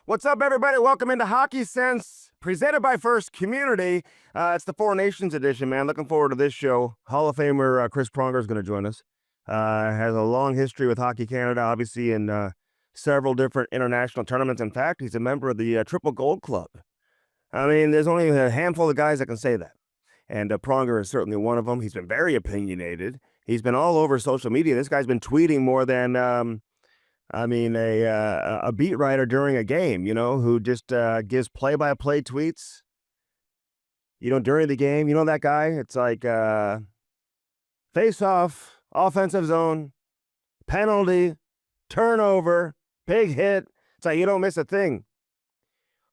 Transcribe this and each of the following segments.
What's up, everybody? Welcome into Hockey Sense, presented by First Community. It's the Four Nations edition, man. Looking forward to this show. Hall of Famer Chris Pronger is going to join us. Has a long history with Hockey Canada, obviously, in several different international tournaments. In fact, he's a member of the Triple Gold Club. I mean, there's only a handful of guys that can say that. And Pronger is certainly one of them. He's been very opinionated. He's been all over social media. This guy's been tweeting more than... a beat writer during a game, who just gives play-by-play tweets, during the game. You know that guy? It's like face-off, offensive zone, penalty, turnover, big hit. It's like you don't miss a thing.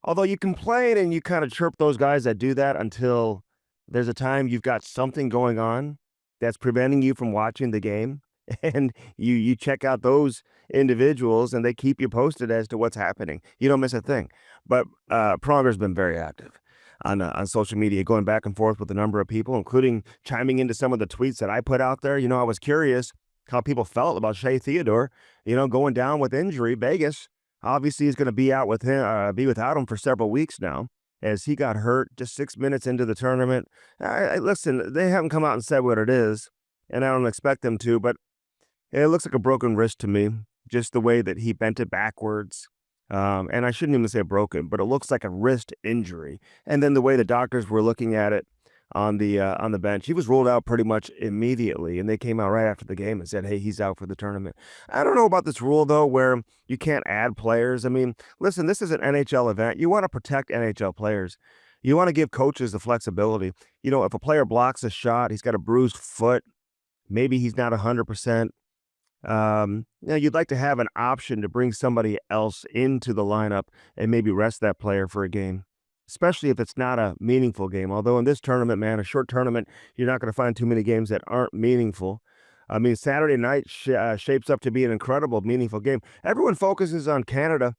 Although you complain and you kind of chirp those guys that do that until there's a time you've got something going on that's preventing you from watching the game. And you check out those individuals and they keep you posted as to what's happening. You don't miss a thing. But Pronger's been very active on social media, going back and forth with a number of people, including chiming into some of the tweets that I put out there. I was curious how people felt about Shea Theodore, going down with injury. Vegas obviously is going to be out with him, be without him for several weeks now, as he got hurt just 6 minutes into the tournament. Listen, they haven't come out and said what it is, and I don't expect them to, but it looks like a broken wrist to me, just the way that he bent it backwards. And I shouldn't even say broken, but it looks like a wrist injury. And then the way the doctors were looking at it on the bench, he was ruled out pretty much immediately. And they came out right after the game and said, hey, he's out for the tournament. I don't know about this rule, though, where you can't add players. I mean, listen, this is an NHL event. You want to protect NHL players. You want to give coaches the flexibility. If a player blocks a shot, he's got a bruised foot, maybe he's not 100%. You'd like to have an option to bring somebody else into the lineup and maybe rest that player for a game, especially if it's not a meaningful game. Although in this tournament, man, a short tournament, you're not going to find too many games that aren't meaningful. I mean, Saturday night shapes up to be an incredible, meaningful game. Everyone focuses on Canada,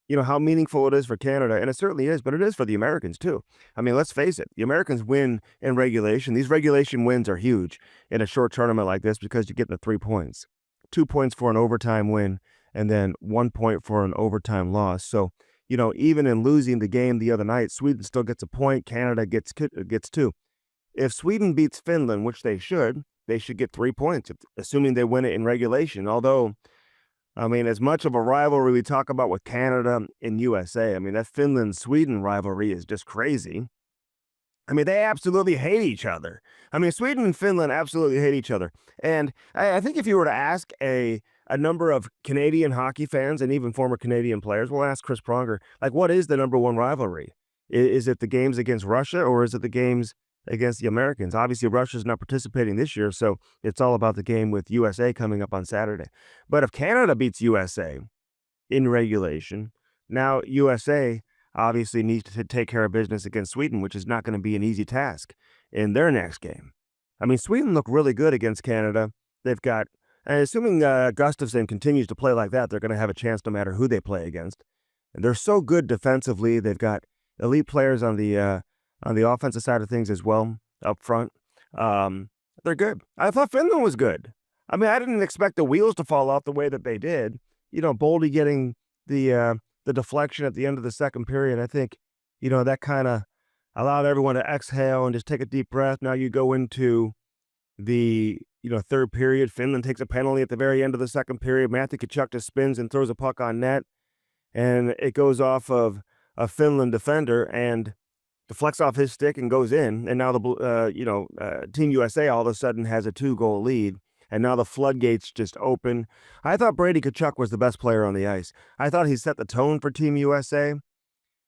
how meaningful it is for Canada, and it certainly is, but it is for the Americans too. I mean, let's face it, the Americans win in regulation. These regulation wins are huge in a short tournament like this because you get the 3 points. 2 points for an overtime win, and then 1 point for an overtime loss. So, even in losing the game the other night, Sweden still gets a point. Canada gets 2. If Sweden beats Finland, which they should get 3 points, assuming they win it in regulation. Although, I mean, as much of a rivalry we talk about with Canada and USA, I mean, that Finland-Sweden rivalry is just crazy. I mean, they absolutely hate each other. I mean, Sweden and Finland absolutely hate each other. And I think if you were to ask a number of Canadian hockey fans and even former Canadian players, we'll ask Chris Pronger, like, what is the number one rivalry? Is it the games against Russia or is it the games against the Americans? Obviously, Russia's not participating this year, so it's all about the game with USA coming up on Saturday. But if Canada beats USA in regulation, now USA obviously needs to take care of business against Sweden, which is not going to be an easy task in their next game. I mean, Sweden looked really good against Canada. They've got, assuming Gustafsson continues to play like that, they're going to have a chance no matter who they play against. And they're so good defensively. They've got elite players on the offensive side of things as well up front. They're good. I thought Finland was good. I mean, I didn't expect the wheels to fall off the way that they did. Boldy getting the deflection at the end of the second period, I think, that kind of allowed everyone to exhale and just take a deep breath. Now you go into the, third period. Finland takes a penalty at the very end of the second period. Matthew Tkachuk just spins and throws a puck on net, and it goes off of a Finland defender and deflects off his stick and goes in. And now Team USA all of a sudden has a 2-goal lead. And now the floodgates just open. I thought Brady Tkachuk was the best player on the ice. I thought he set the tone for Team USA.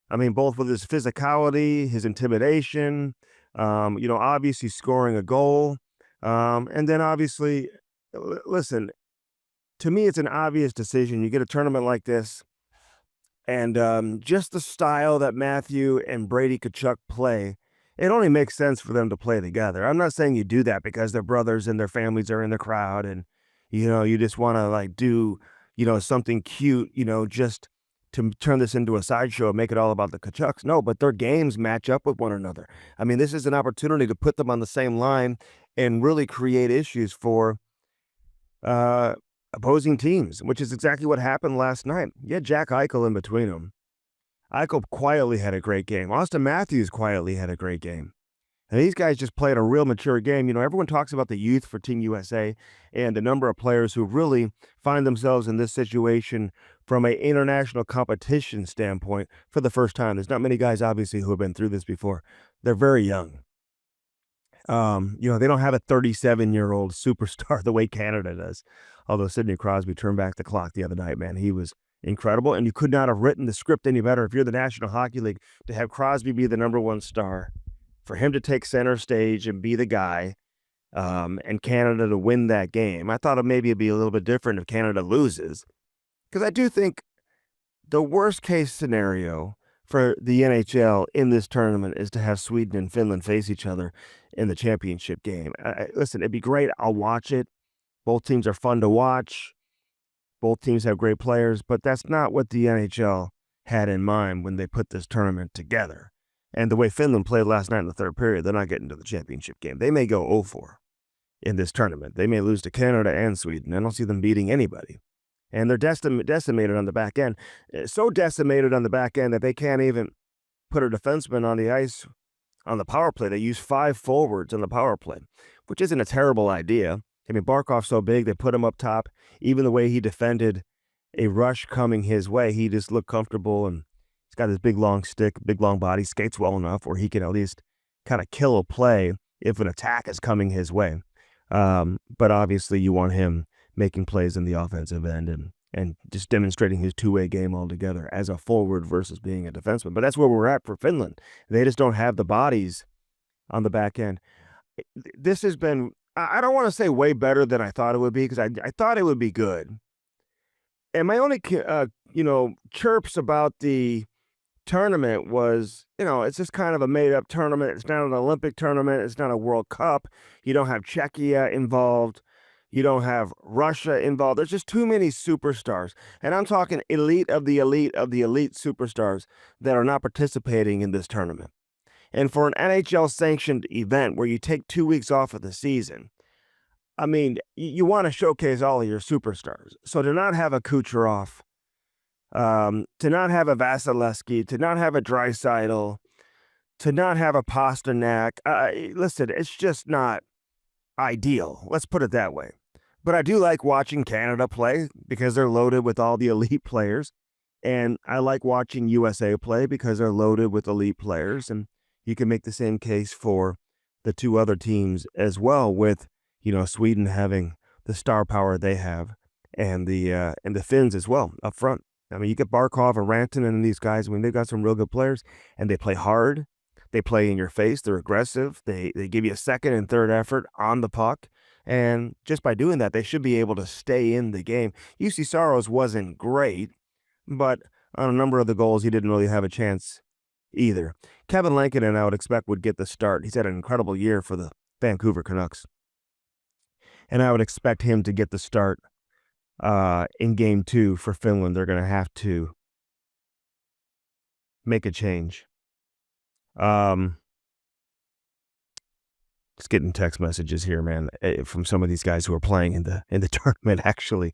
I mean, both with his physicality, his intimidation, obviously scoring a goal. And then obviously, listen, to me, it's an obvious decision. You get a tournament like this, and just the style that Matthew and Brady Tkachuk play, it only makes sense for them to play together. I'm not saying you do that because they're brothers and their families are in the crowd and, you just want to do, something cute, just to turn this into a sideshow and make it all about the Tkachuks. No, but their games match up with one another. I mean, this is an opportunity to put them on the same line and really create issues for opposing teams, which is exactly what happened last night. You had Jack Eichel in between them. Eichel quietly had a great game. Austin Matthews quietly had a great game. And these guys just played a real mature game. You know, everyone talks about the youth for Team USA and the number of players who really find themselves in this situation from an international competition standpoint for the first time. There's not many guys, obviously, who have been through this before. They're very young. You know, they don't have a 37-year-old superstar the way Canada does. Although Sidney Crosby turned back the clock the other night, man. He was incredible, and you could not have written the script any better if you're the National Hockey League to have Crosby be the number one star, for him to take center stage and be the guy, and Canada to win that game. I thought maybe it'd be a little bit different if Canada loses, because I do think the worst case scenario for the NHL in this tournament is to have Sweden and Finland face each other in the championship game. Listen, it'd be great. I'll watch it. Both teams are fun to watch. Both teams have great players, but that's not what the NHL had in mind when they put this tournament together. And the way Finland played last night in the third period, they're not getting to the championship game. They may go 0-4 in this tournament. They may lose to Canada and Sweden. I don't see them beating anybody. And they're decimated on the back end. So decimated on the back end that they can't even put a defenseman on the ice on the power play. They use 5 forwards on the power play, which isn't a terrible idea. I mean, Barkov's so big, they put him up top. Even the way he defended a rush coming his way, he just looked comfortable, and he's got his big, long stick, big, long body, skates well enough where he can at least kind of kill a play if an attack is coming his way. But obviously you want him making plays in the offensive end and just demonstrating his two-way game altogether as a forward versus being a defenseman. But that's where we're at for Finland. They just don't have the bodies on the back end. This has been, I don't want to say way better than I thought it would be, because I thought it would be good. And my only, chirps about the tournament was, it's just kind of a made-up tournament. It's not an Olympic tournament. It's not a World Cup. You don't have Czechia involved. You don't have Russia involved. There's just too many superstars. And I'm talking elite of the elite of the elite superstars that are not participating in this tournament. And for an NHL-sanctioned event where you take 2 weeks off of the season, I mean, you want to showcase all of your superstars. So to not have a Kucherov, to not have a Vasilevsky, to not have a Draisaitl, to not have a Pasternak, listen, it's just not ideal. Let's put it that way. But I do like watching Canada play because they're loaded with all the elite players. And I like watching USA play because they're loaded with elite players. And you can make the same case for the two other teams as well, with, Sweden having the star power they have, and the Finns as well up front. I mean, you get Barkov and Rantanen and these guys. I mean, they've got some real good players, and they play hard. They play in your face. They're aggressive. They give you a second and third effort on the puck. And just by doing that, they should be able to stay in the game. UC Saros wasn't great, but on a number of the goals, he didn't really have a chance either. Kevin Lankinen, I would expect, would get the start. He's had an incredible year for the Vancouver Canucks. And I would expect him to get the start in Game 2 for Finland. They're going to have to make a change. Just getting text messages here, man, from some of these guys who are playing in the tournament, actually,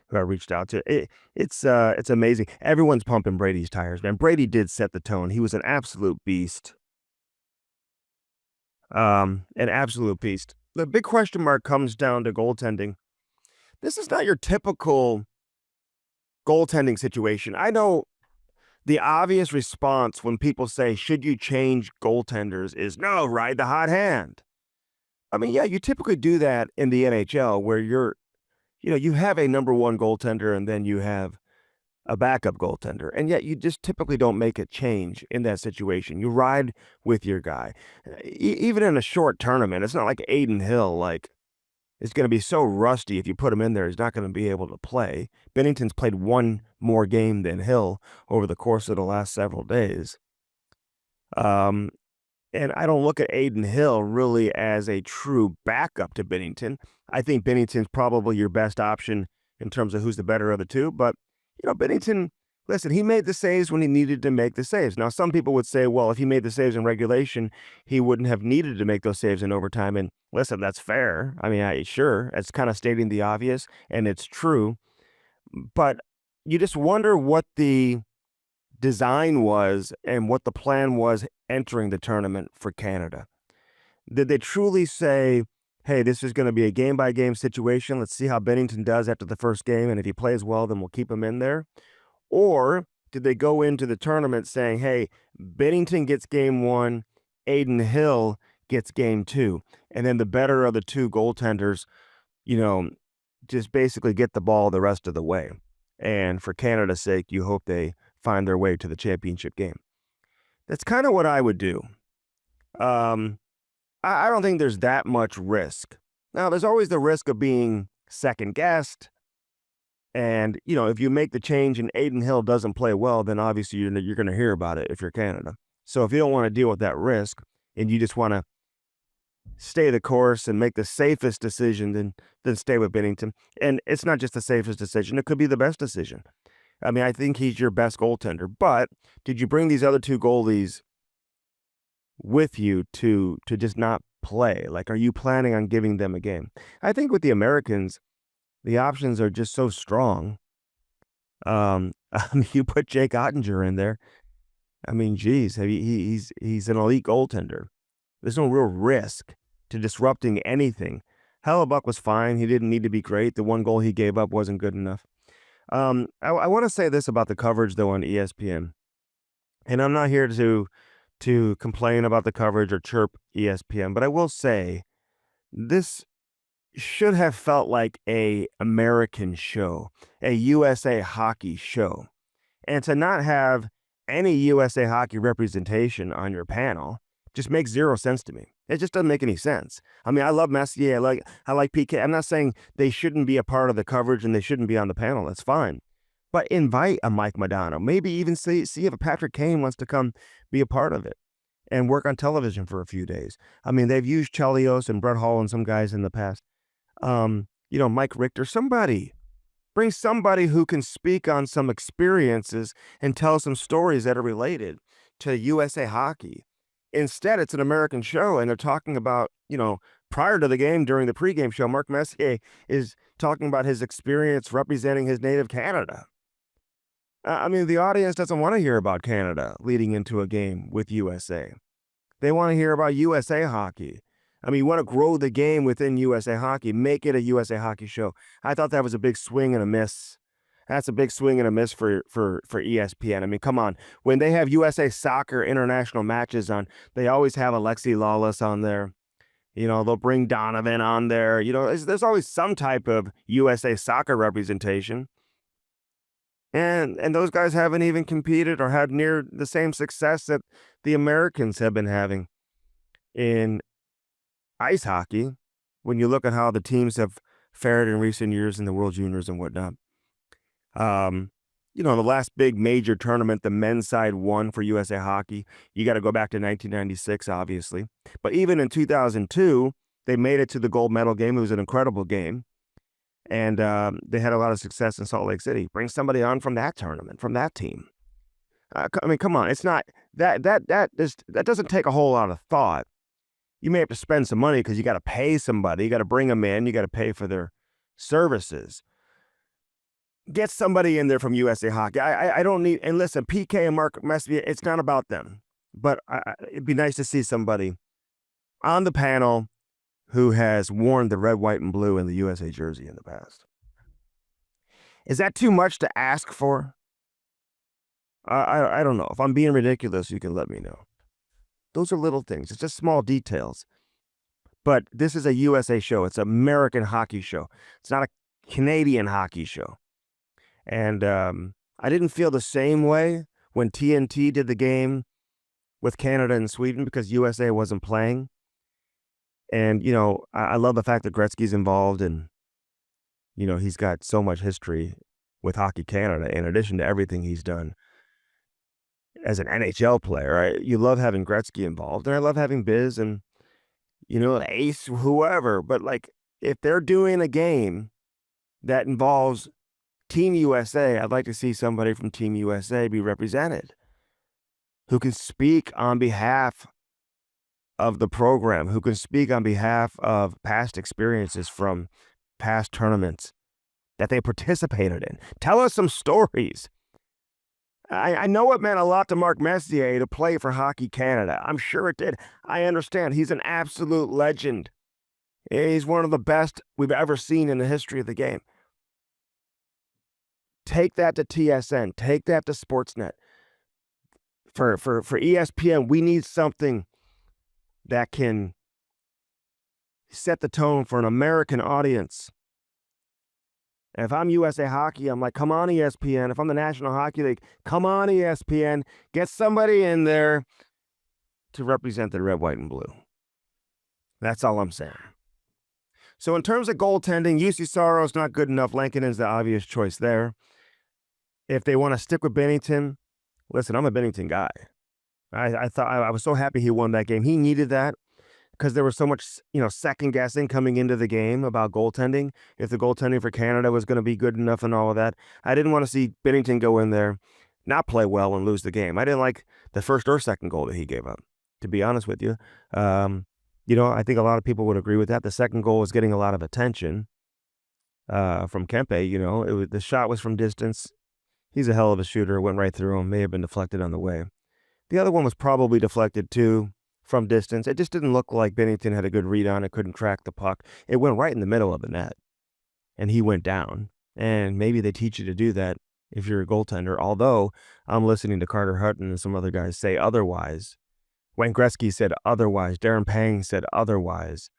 who I reached out to. It's amazing. Everyone's pumping Brady's tires, man. Brady did set the tone. He was an absolute beast. An absolute beast. The big question mark comes down to goaltending. This is not your typical goaltending situation. I know the obvious response when people say, should you change goaltenders, is no, ride the hot hand. I mean, yeah, you typically do that in the NHL where you have a number one goaltender and then you have a backup goaltender. And yet you just typically don't make a change in that situation. You ride with your guy. Even in a short tournament, it's not like Aiden Hill, it's going to be so rusty if you put him in there, he's not going to be able to play. Bennington's played one more game than Hill over the course of the last several days. And I don't look at Aiden Hill really as a true backup to Bennington. I think Bennington's probably your best option in terms of who's the better of the two. But, Bennington, listen, he made the saves when he needed to make the saves. Now, some people would say, well, if he made the saves in regulation, he wouldn't have needed to make those saves in overtime. And listen, that's fair. I mean, sure, it's kind of stating the obvious, and it's true. But you just wonder what the design was and what the plan was entering the tournament for Canada. Did they truly say, hey, this is going to be a game-by-game situation. Let's see how Bennington does after the first game, and if he plays well, then we'll keep him in there? Or did they go into the tournament saying, hey, Bennington gets game 1, Aiden Hill gets game 2, and then the better of the two goaltenders, just basically get the ball the rest of the way. And for Canada's sake, you hope they find their way to the championship game. That's kind of what I would do. I don't think there's that much risk. Now, there's always the risk of being second-guessed. And, if you make the change and Aiden Hill doesn't play well, then obviously you're going to hear about it if you're Canada. So if you don't want to deal with that risk and you just want to stay the course and make the safest decision, then stay with Bennington. And it's not just the safest decision. It could be the best decision. I mean, I think he's your best goaltender. But did you bring these other two goalies with you to just not play? Like, are you planning on giving them a game? I think with the Americans, the options are just so strong. You put Jake Ottinger in there. I mean, geez, he's an elite goaltender. There's no real risk to disrupting anything. Hellebuck was fine. He didn't need to be great. The one goal he gave up wasn't good enough. I want to say this about the coverage, though, on ESPN. And I'm not here to complain about the coverage or chirp ESPN, but I will say this should have felt like a American show, a USA Hockey show. And to not have any USA Hockey representation on your panel just makes zero sense to me. It just doesn't make any sense. I mean, I love Messier. I like PK. I'm not saying they shouldn't be a part of the coverage and they shouldn't be on the panel. That's fine. But invite a Mike Modano. Maybe even see if a Patrick Kane wants to come be a part of it and work on television for a few days. I mean, they've used Chelios and Brett Hall and some guys in the past. Mike Richter, bring somebody who can speak on some experiences and tell some stories that are related to USA Hockey. Instead, it's an American show, and they're talking about, prior to the game, during the pregame show, Mark Messier is talking about his experience representing his native Canada. I mean, the audience doesn't want to hear about Canada leading into a game with USA. They want to hear about USA Hockey. I mean, you want to grow the game within USA Hockey, make it a USA Hockey show. I thought that was a big swing and a miss. That's a big swing and a miss for ESPN. I mean, come on. When they have USA Soccer international matches on, they always have Alexi Lawless on there. They'll bring Donovan on there. There's always some type of USA Soccer representation. And those guys haven't even competed or had near the same success that the Americans have been having in ice hockey when you look at how the teams have fared in recent years in the World Juniors and whatnot. The last big major tournament the men's side won for USA Hockey, you got to go back to 1996, obviously. But even in 2002, they made it to the gold medal game. It was an incredible game. And they had a lot of success in Salt Lake City. Bring somebody on from that tournament, from that team. I mean, come on. It's not that doesn't take a whole lot of thought. You may have to spend some money because you got to pay somebody. You got to bring them in. You got to pay for their services. Get somebody in there from USA Hockey. I don't need, and listen, PK and Mark Messier, it's not about them. But it'd be nice to see somebody on the panel who has worn the red, white, and blue in the USA jersey in the past. Is that too much to ask for? I don't know. If I'm being ridiculous, you can let me know. Those are little things. It's just small details. But this is a USA show. It's an American hockey show. It's not a Canadian hockey show. And I didn't feel the same way when TNT did the game with Canada and Sweden because USA wasn't playing. And, I love the fact that Gretzky's involved and, he's got so much history with Hockey Canada in addition to everything he's done as an NHL player. You love having Gretzky involved, and I love having Biz and, Ace, whoever. But, if they're doing a game that involves Team USA, I'd like to see somebody from Team USA be represented who can speak on behalf of the program, who can speak on behalf of past experiences from past tournaments that they participated in. Tell us some stories. I know it meant a lot to Mark Messier to play for Hockey Canada. I'm sure it did. I understand. He's an absolute legend. He's one of the best we've ever seen in the history of the game. Take that to TSN. Take that to Sportsnet. For ESPN, we need something that can set the tone for an American audience. And if I'm USA Hockey, I'm like, come on, ESPN. If I'm the National Hockey League, come on, ESPN. Get somebody in there to represent the red, white, and blue. That's all I'm saying. So in terms of goaltending, UC Saros not good enough. Lankinen's the obvious choice there. If they want to stick with Binnington, listen, I'm a Binnington guy. I thought I was so happy he won that game. He needed that because there was so much, second guessing coming into the game about goaltending. If the goaltending for Canada was going to be good enough and all of that, I didn't want to see Binnington go in there, not play well and lose the game. I didn't like the first or second goal that he gave up, to be honest with you. I think a lot of people would agree with that. The second goal was getting a lot of attention from Kempe. The shot was from distance. He's a hell of a shooter. Went right through him. May have been deflected on the way. The other one was probably deflected too from distance. It just didn't look like Binnington had a good read on it, couldn't track the puck. It went right in the middle of the net, and he went down. And maybe they teach you to do that if you're a goaltender, although I'm listening to Carter Hutton and some other guys say otherwise. Wayne Gretzky said otherwise. Darren Pang said otherwise.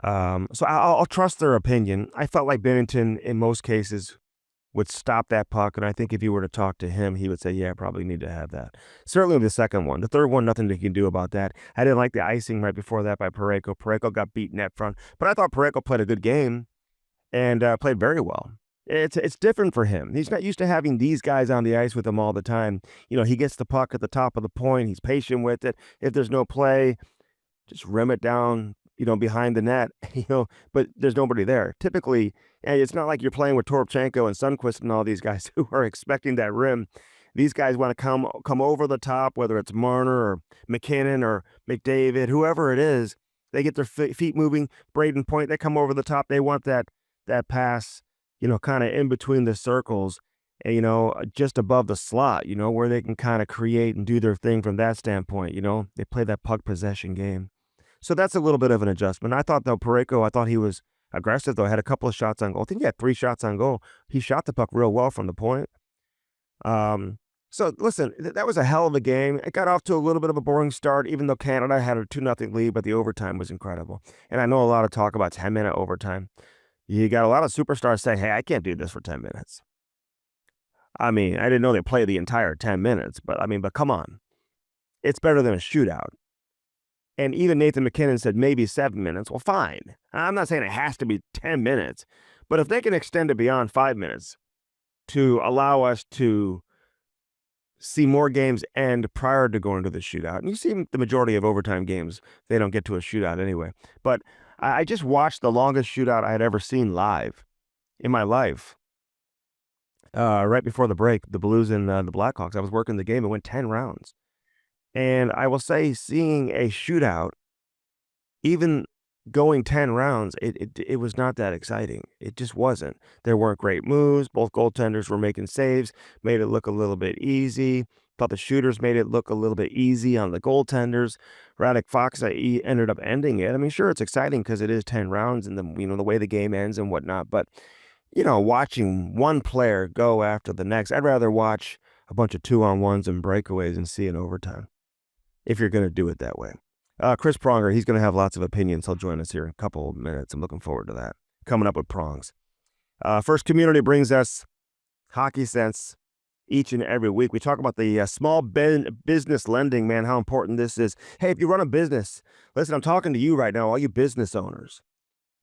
So I'll trust their opinion. I felt like Binnington, in most cases, would stop that puck, and I think if you were to talk to him, he would say, yeah, I probably need to have that. Certainly the second one. The third one, nothing they can do about that. I didn't like the icing right before that by Parayko. Parayko got beat net front, but I thought Parayko played a good game and played very well. It's different for him. He's not used to having these guys on the ice with him all the time. He gets the puck at the top of the point. He's patient with it. If there's no play, just rim it down, behind the net, but there's nobody there. Typically, and it's not like you're playing with Toropchenko and Sundqvist and all these guys who are expecting that rim. These guys want to come over the top, whether it's Marner or McKinnon or McDavid, whoever it is. They get their feet moving. Braden Point, they come over the top. They want that pass, kind of in between the circles, just above the slot, where they can kind of create and do their thing from that standpoint. They play that puck possession game. So that's a little bit of an adjustment. I thought, though, Parayko, I thought he was aggressive, though. Had a couple of shots on goal. I think he had 3 shots on goal. He shot the puck real well from the point. So, listen, that was a hell of a game. It got off to a little bit of a boring start, even though Canada had a 2-0 lead, but the overtime was incredible. And I know a lot of talk about 10-minute overtime. You got a lot of superstars saying, hey, I can't do this for 10 minutes. I mean, I didn't know they played the entire 10 minutes, but come on. It's better than a shootout. And even Nathan McKinnon said maybe 7 minutes. Well, fine. I'm not saying it has to be 10 minutes, but if they can extend it beyond 5 minutes to allow us to see more games end prior to going to the shootout. And you see the majority of overtime games, they don't get to a shootout anyway. But I just watched the longest shootout I had ever seen live in my life. Right before the break, the Blues and the Blackhawks, I was working the game. It went 10 rounds. And I will say, seeing a shootout, even going 10 rounds, it was not that exciting. It just wasn't. There weren't great moves. Both goaltenders were making saves, made it look a little bit easy. Thought the shooters made it look a little bit easy on the goaltenders. Radek Fox ended up ending it. I mean, sure, it's exciting because it is 10 rounds and the way the game ends and whatnot. But, watching one player go after the next, I'd rather watch a bunch of 2-on-1s and breakaways and see an overtime, if you're going to do it that way. Chris Pronger, he's going to have lots of opinions. He'll join us here in a couple of minutes. I'm looking forward to that. Coming up with Prongs. First Community brings us Hockey Sense each and every week. We talk about the small business lending, man, how important this is. Hey, if you run a business, listen, I'm talking to you right now, all you business owners.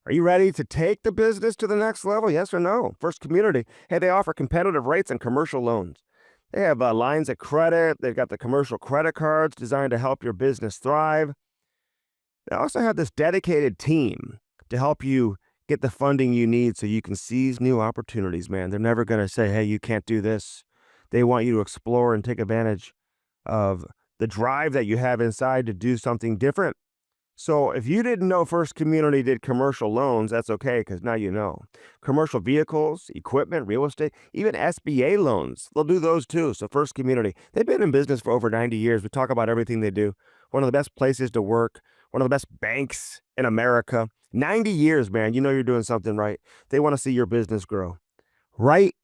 Are you ready to take the business to the next level? Yes or no? First Community, hey, they offer competitive rates and commercial loans. They have lines of credit. They've got the commercial credit cards designed to help your business thrive. They also have this dedicated team to help you get the funding you need so you can seize new opportunities, man. They're never going to say, hey, you can't do this. They want you to explore and take advantage of the drive that you have inside to do something different. So if you didn't know First Community did commercial loans, that's okay, because now you know. Commercial vehicles, equipment, real estate, even SBA loans, they'll do those too. So First Community, they've been in business for over 90 years. We talk about everything they do. One of the best places to work, one of the best banks in America. 90 years, man. You know you're doing something right. They want to see your business grow. Right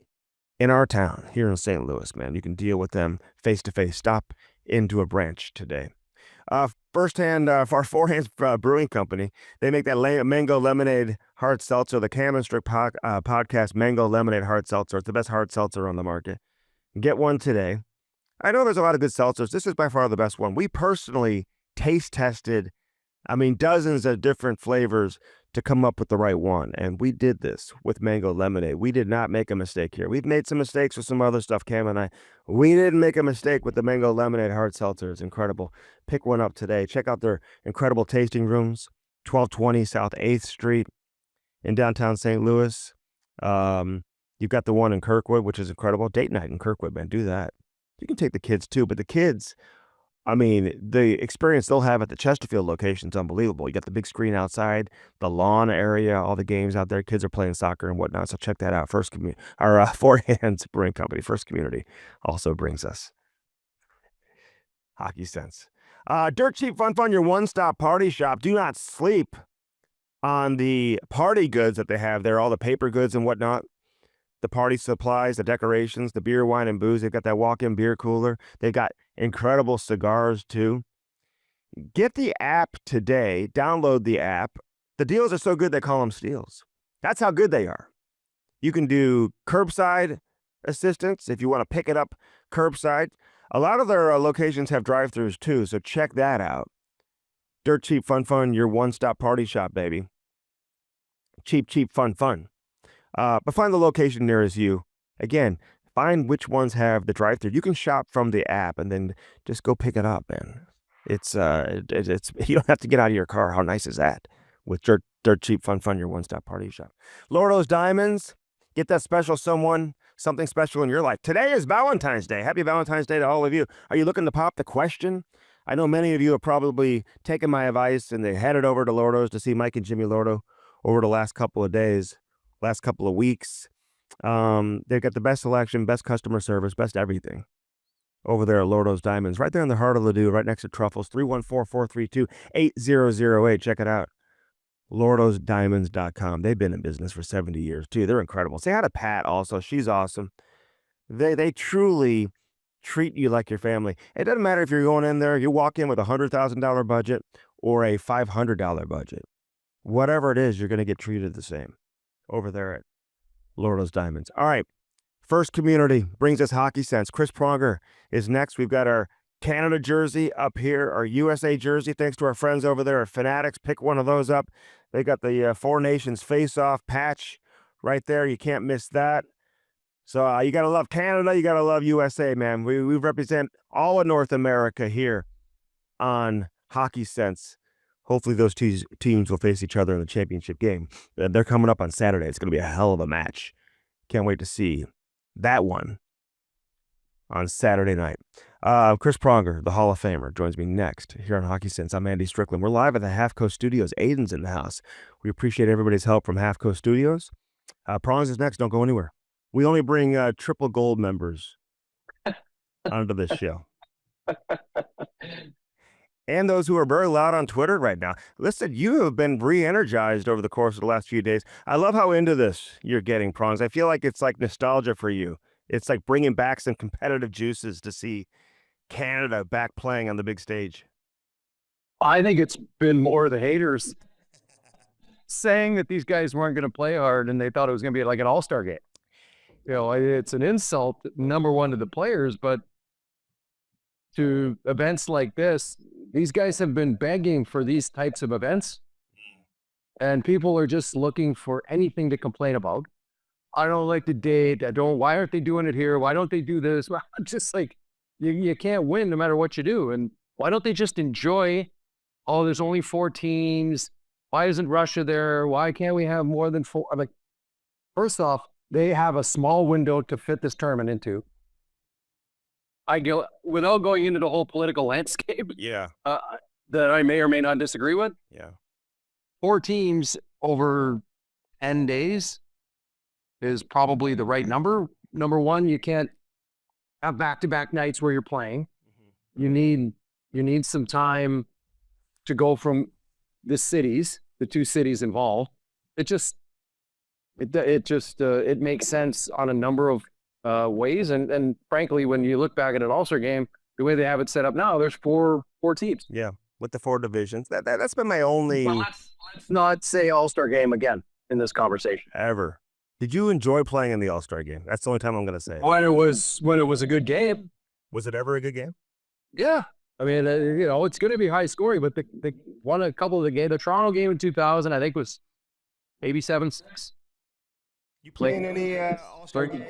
in our town here in St. Louis, man. You can deal with them face to face. Stop into a branch today. Firsthand, for Four Hands Brewing Company, they make that mango lemonade hard seltzer, the Cam and Strick podcast mango lemonade hard seltzer. It's the best hard seltzer on the market. Get one today. I know there's a lot of good seltzers. This is by far the best one. We personally taste tested, dozens of different flavors to come up with the right one. And we did this with mango lemonade. We did not make a mistake here. We've made some mistakes with some other stuff, Cam and I. We didn't make a mistake with the mango lemonade hard seltzer. It's incredible. Pick one up today. Check out their incredible tasting rooms, 1220 South 8th Street in downtown St. Louis. You've got the one in Kirkwood, which is incredible. Date night in Kirkwood, man. Do that. You can take the kids too, but the kids, the experience they'll have at the Chesterfield location is unbelievable. You got the big screen outside, the lawn area, all the games out there. Kids are playing soccer and whatnot. So check that out. Four Hands Brewing Company, First Community, also brings us Hockey Sense. Dirt Cheap Fun, your one-stop party shop. Do not sleep on the party goods that they have there, all the paper goods and whatnot. The party supplies, the decorations, the beer, wine, and booze. They've got that walk-in beer cooler. They've got incredible cigars, too. Get the app today. Download the app. The deals are so good, they call them steals. That's how good they are. You can do curbside assistance if you want to pick it up curbside. A lot of their locations have drive-thrus, too, so check that out. Dirt Cheap Fun, your one-stop party shop, baby. Cheap, fun. But find the location nearest you. Again, find which ones have the drive-thru. You can shop from the app and then just go pick it up, man. It's you don't have to get out of your car. How nice is that? With Dirt Cheap Fun, your one-stop party shop. Lordo's Diamonds. Get that special someone, something special in your life. Today is Valentine's Day. Happy Valentine's Day to all of you. Are you looking to pop the question? I know many of you have probably taken my advice and they headed over to Lordo's to see Mike and Jimmy Lordo over the last couple of days. Last couple of weeks. They've got the best selection, best customer service, best everything over there at Lordo's Diamonds, right there in the heart of Ladue, right next to Truffles. 314-432-8008. Check it out. LordosDiamonds.com. They've been in business for 70 years too. They're incredible. Say hi to Pat also. She's awesome. They truly treat you like your family. It doesn't matter if you're going in there, you walk in with a $100,000 budget or a $500 budget. Whatever it is, you're going to get treated the same over there at Lordo's Diamonds. All right. First Community brings us Hockey Sense. Chris Pronger is next. We've got our Canada jersey up here, our USA jersey, thanks to our friends over there at Fanatics. Pick one of those up. They got the Four Nations face-off patch right there. You can't miss that. So you got to love Canada. You got to love USA, man. We represent all of North America here on Hockey Sense. Hopefully those teams will face each other in the championship game. They're coming up on Saturday. It's going to be a hell of a match. Can't wait to see that one on Saturday night. Chris Pronger, the Hall of Famer, joins me next here on Hockey Sense. I'm Andy Strickland. We're live at the Half Coast Studios. Aiden's in the house. We appreciate everybody's help from Half Coast Studios. Prongs is next. Don't go anywhere. We only bring triple gold members onto this show. And those who are very loud on Twitter right now. Listen, you have been re-energized over the course of the last few days. I love how into this you're getting, Prongs. I feel like it's like nostalgia for you. It's like bringing back some competitive juices to see Canada back playing on the big stage. I think it's been more the haters saying that these guys weren't going to play hard and they thought it was going to be like an all-star game. You know, it's an insult, number one, to the players, but to events like this, these guys have been begging for these types of events, and people are just looking for anything to complain about. I don't like the date. Why aren't they doing it here? Why don't they do this? Well, just like, you can't win no matter what you do. And why don't they just enjoy, there's only 4 teams. Why isn't Russia there? Why can't we have more than 4? I'm like, first off, they have a small window to fit this tournament into. Without going into the whole political landscape. Yeah. that I may or may not disagree with. Yeah. 4 teams over 10 days is probably the right number. Number one, you can't have back-to-back nights where you're playing. You need some time to go from the 2 cities involved. It makes sense on a number of ways. And frankly, when you look back at an All-Star game, the way they have it set up now, there's four teams. Yeah, with the 4 divisions. That's been my only Well, let's not say All-Star game again in this conversation. ever. Did you enjoy playing in the All-Star game? That's the only time I'm going to say it. When it was a good game, Was it ever a good game? yeah. I mean, it's going to be high scoring, but they won a couple of the games. The Toronto game in 2000, I think, was maybe 7-6. You playing any All-Star games?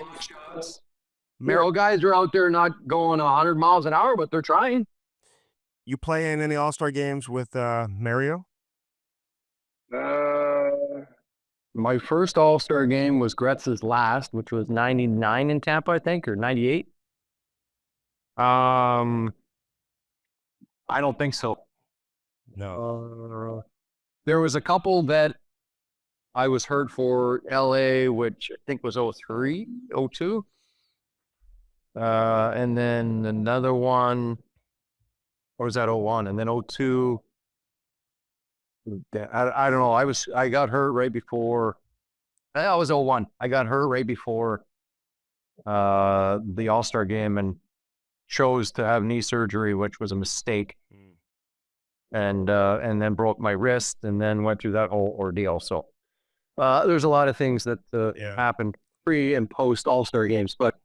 Guys are out there not going 100 miles an hour, but they're trying. You play in any All-Star games with Mario? My first All-Star game was Gretz's last, which was 99 in Tampa, I think, or 98. I don't think so. No. There was a couple that I was hurt for LA, which I think was 03, 02. And then another one, or was that 01? And then 02. I don't know. I got hurt right before. That was 01. I got hurt right before the All-Star game and chose to have knee surgery, which was a mistake. And then broke my wrist and then went through that whole ordeal. So there's a lot of things that happened pre and post All-Star games, but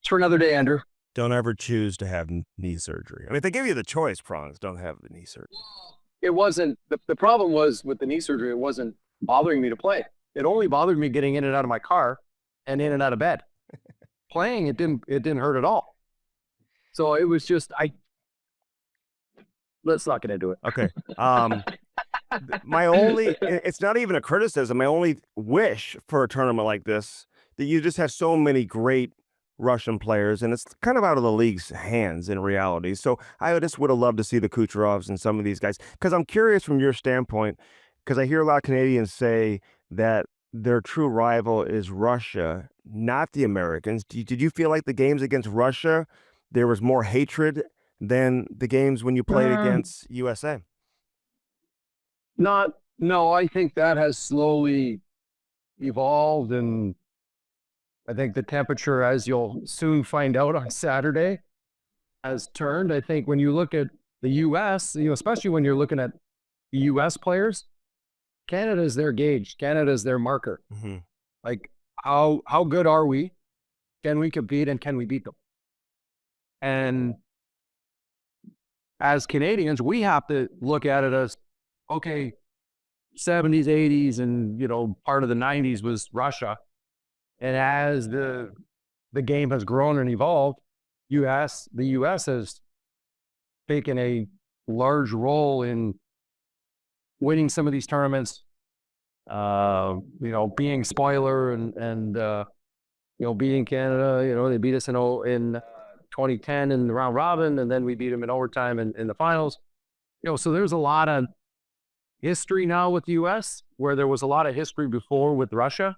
it's for another day, Andrew. Don't ever choose to have knee surgery. I mean, if they give you the choice, Prongs, don't have the knee surgery. It wasn't, the problem was with the knee surgery, it wasn't bothering me to play. It only bothered me getting in and out of my car and in and out of bed. Playing, it didn't hurt at all. So it was just, let's not get into it. Okay. It's not even a criticism. My only wish for a tournament like this, that you just have so many great Russian players, and it's kind of out of the league's hands in reality. So I just would have loved to see the Kucherovs and some of these guys, because I'm curious from your standpoint, because I hear a lot of Canadians say that their true rival is Russia, not the Americans. Did you feel like the games against Russia, there was more hatred than the games when you played against USA? No, I think that has slowly evolved, and I think the temperature, as you'll soon find out on Saturday, has turned. I think when you look at the U.S., especially when you're looking at the U.S. players, Canada is their gauge. Canada is their marker. Mm-hmm. Like, how good are we? Can we compete and can we beat them? And as Canadians, we have to look at it as, okay, 70s, 80s, and, part of the 90s was Russia. And as the game has grown and evolved, the U.S. has taken a large role in winning some of these tournaments, being spoiler and beating Canada. They beat us in 2010 in the round robin, and then we beat them in overtime in the finals. So there's a lot of history now with the U.S. where there was a lot of history before with Russia.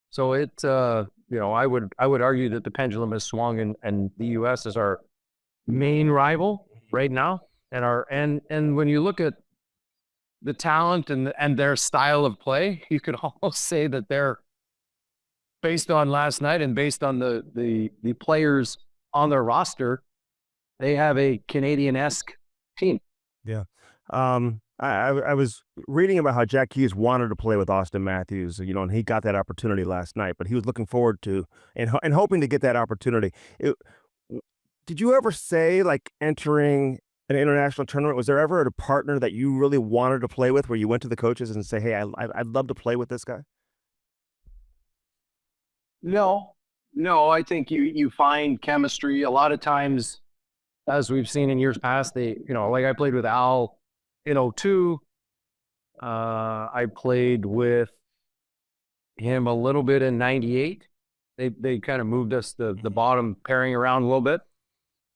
So I would argue that the pendulum has swung, and the U.S. is our main rival right now. And when you look at the talent and their style of play, you could almost say that they're, based on last night and based on the players on their roster, they have a Canadian-esque team. Yeah. I was reading about how Jack Hughes wanted to play with Austin Matthews, and he got that opportunity last night, but he was looking forward to and hoping to get that opportunity. Did you ever say, like, entering an international tournament, was there ever a partner that you really wanted to play with where you went to the coaches and say, hey, I'd love to play with this guy? No, I think you find chemistry a lot of times, as we've seen in years past. Like I played with Al in 2002. I played with him a little bit in 98. They kind of moved us the bottom pairing around a little bit.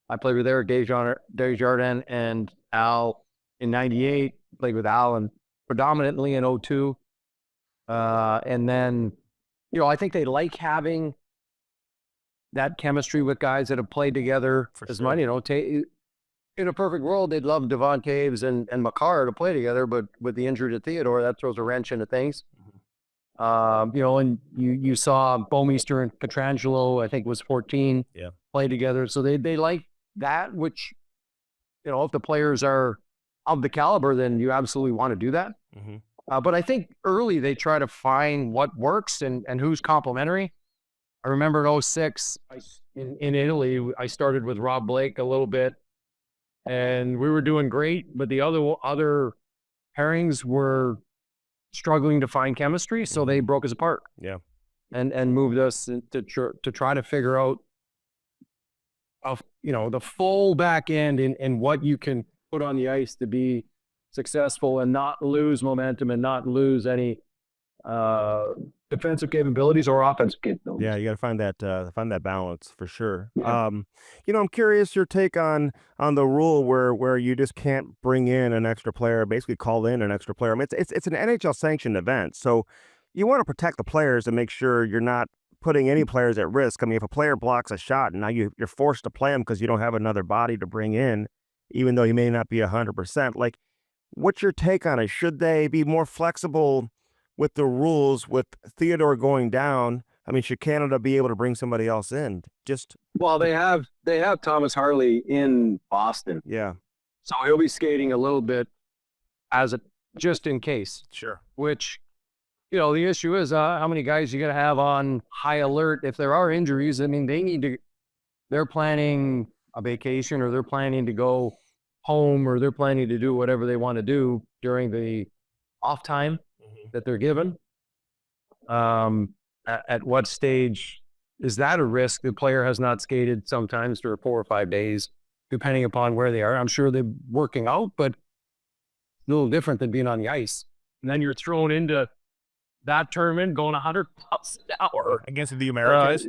I played with Eric Desjardins and Al in 98, played with Al and predominantly in 02. And then, I think they like having that chemistry with guys that have played together as much. In a perfect world, they'd love Devon Caves and Makar to play together, but with the injury to Theodore, that throws a wrench into things. And you saw Bowmeister and Petrangelo, I think was 14, play together. So they like that, which, if the players are of the caliber, then you absolutely want to do that. But I think early they try to find what works and who's complementary. I remember in 06 in Italy, I started with Rob Blake a little bit, and we were doing great, but the other pairings were struggling to find chemistry, so they broke us apart. Yeah, and moved us to try to figure out, the full back end and what you can put on the ice to be successful and not lose momentum and not lose any defensive capabilities or offensive capabilities. Yeah, you got to find that balance for sure. Yeah. I'm curious your take on the rule where you just can't bring in an extra player, basically call in an extra player. I mean, it's an NHL sanctioned event, so you want to protect the players and make sure you're not putting any players at risk. I mean, if a player blocks a shot and now you're forced to play him because you don't have another body to bring in, even though you may not be 100%. Like, what's your take on it? Should they be more flexible with the rules with Theodore going down? I mean, should Canada be able to bring somebody else in? Well, they have Thomas Harley in Boston. Yeah. So he'll be skating a little bit just in case. Sure. Which, the issue is how many guys you got to have on high alert if there are injuries. I mean, they're planning a vacation, or they're planning to go home, or they're planning to do whatever they want to do during the off time that they're given. At what stage is that a risk? The player has not skated sometimes for 4 or 5 days, depending upon where they are. I'm sure they're working out, but a little different than being on the ice. And then you're thrown into that tournament going 100 miles an hour against the Americans.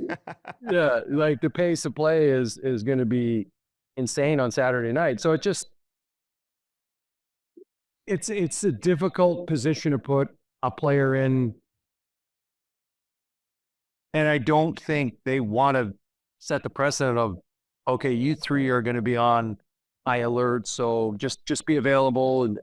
Yeah, like the pace of play is going to be insane on Saturday night. So it's a difficult position to put a player in, and I don't think they want to set the precedent of, okay, you three are going to be on high alert, so just be available, and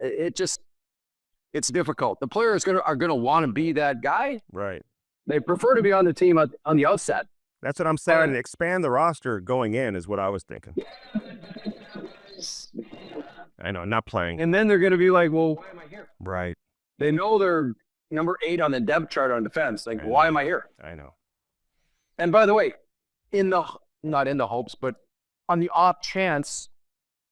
it's difficult. The players are going to want to be that guy. Right. They prefer to be on the team on the outset. That's what I'm saying. Expand the roster going in is what I was thinking. I know, not playing. And then they're going to be like, well, why am I here? Right. They know they're number 8 on the depth chart on defense. Like, why am I here? I know. And by the way, not in the hopes, but on the off chance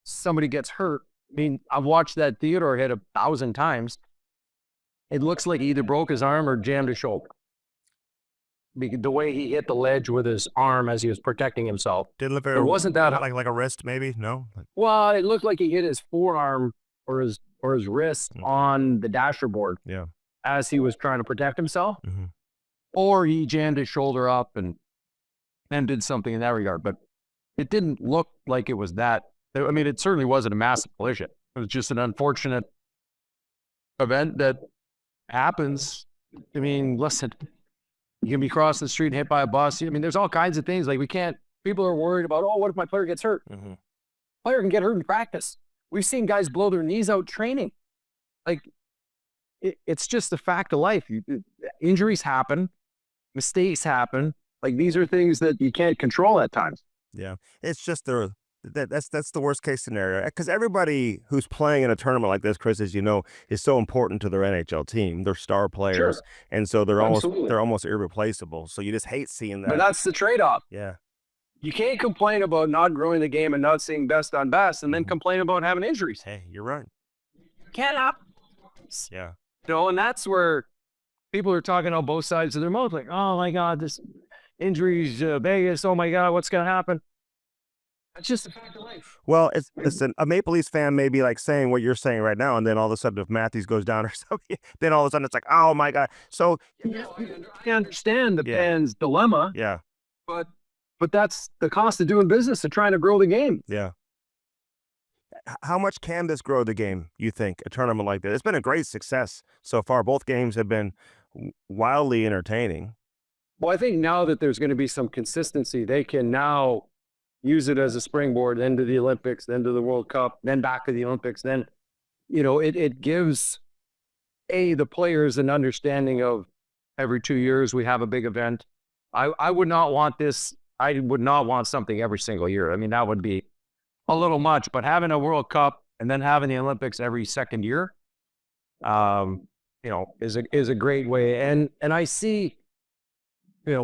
somebody gets hurt. I mean, I've watched that Theodore hit 1,000 times. It looks like he either broke his arm or jammed his shoulder. The way he hit the ledge with his arm as he was protecting himself. Didn't look very, wasn't that like a wrist, maybe? No. Well, it looked like he hit his forearm or his wrist on the dasher board. Yeah. As he was trying to protect himself, or he jammed his shoulder up and did something in that regard. But it didn't look like it was that. I mean, it certainly wasn't a massive collision. It was just an unfortunate event that happens. I mean, listen. You can be crossing the street and hit by a bus. I mean, there's all kinds of things. Like, people are worried about, what if my player gets hurt? Player can get hurt in practice. We've seen guys blow their knees out training. Like, it's just a fact of life. Injuries happen. Mistakes happen. Like, these are things that you can't control at times. Yeah. It's just that's the worst case scenario, because everybody who's playing in a tournament like this, Chris, as you know, is so important to their NHL team. They're star players. Sure. And so they're almost irreplaceable. So you just hate seeing that. But that's the trade-off. Yeah. You can't complain about not growing the game and not seeing best on best, and then complain about having injuries. Hey, you're right. Can't happen. Yeah. And that's where people are talking on both sides of their mouth, like, oh my God, this injuries, Vegas, oh my God, what's going to happen? It's just a fact of life. Well, listen, a Maple Leafs fan may be like saying what you're saying right now, and then all of a sudden, if Matthews goes down or something, then all of a sudden it's like, oh my God. So I understand the fan's dilemma. Yeah. But that's the cost of doing business and trying to grow the game. Yeah. How much can this grow the game, you think, a tournament like this? It's been a great success so far. Both games have been wildly entertaining. Well, I think now that there's going to be some consistency, they can now use it as a springboard, then to the Olympics, then to the World Cup, then back to the Olympics. Then, it gives the players an understanding of every 2 years we have a big event. I would not want this. I would not want something every single year. I mean, that would be a little much, but having a World Cup and then having the Olympics every second year, is a great way. And I see,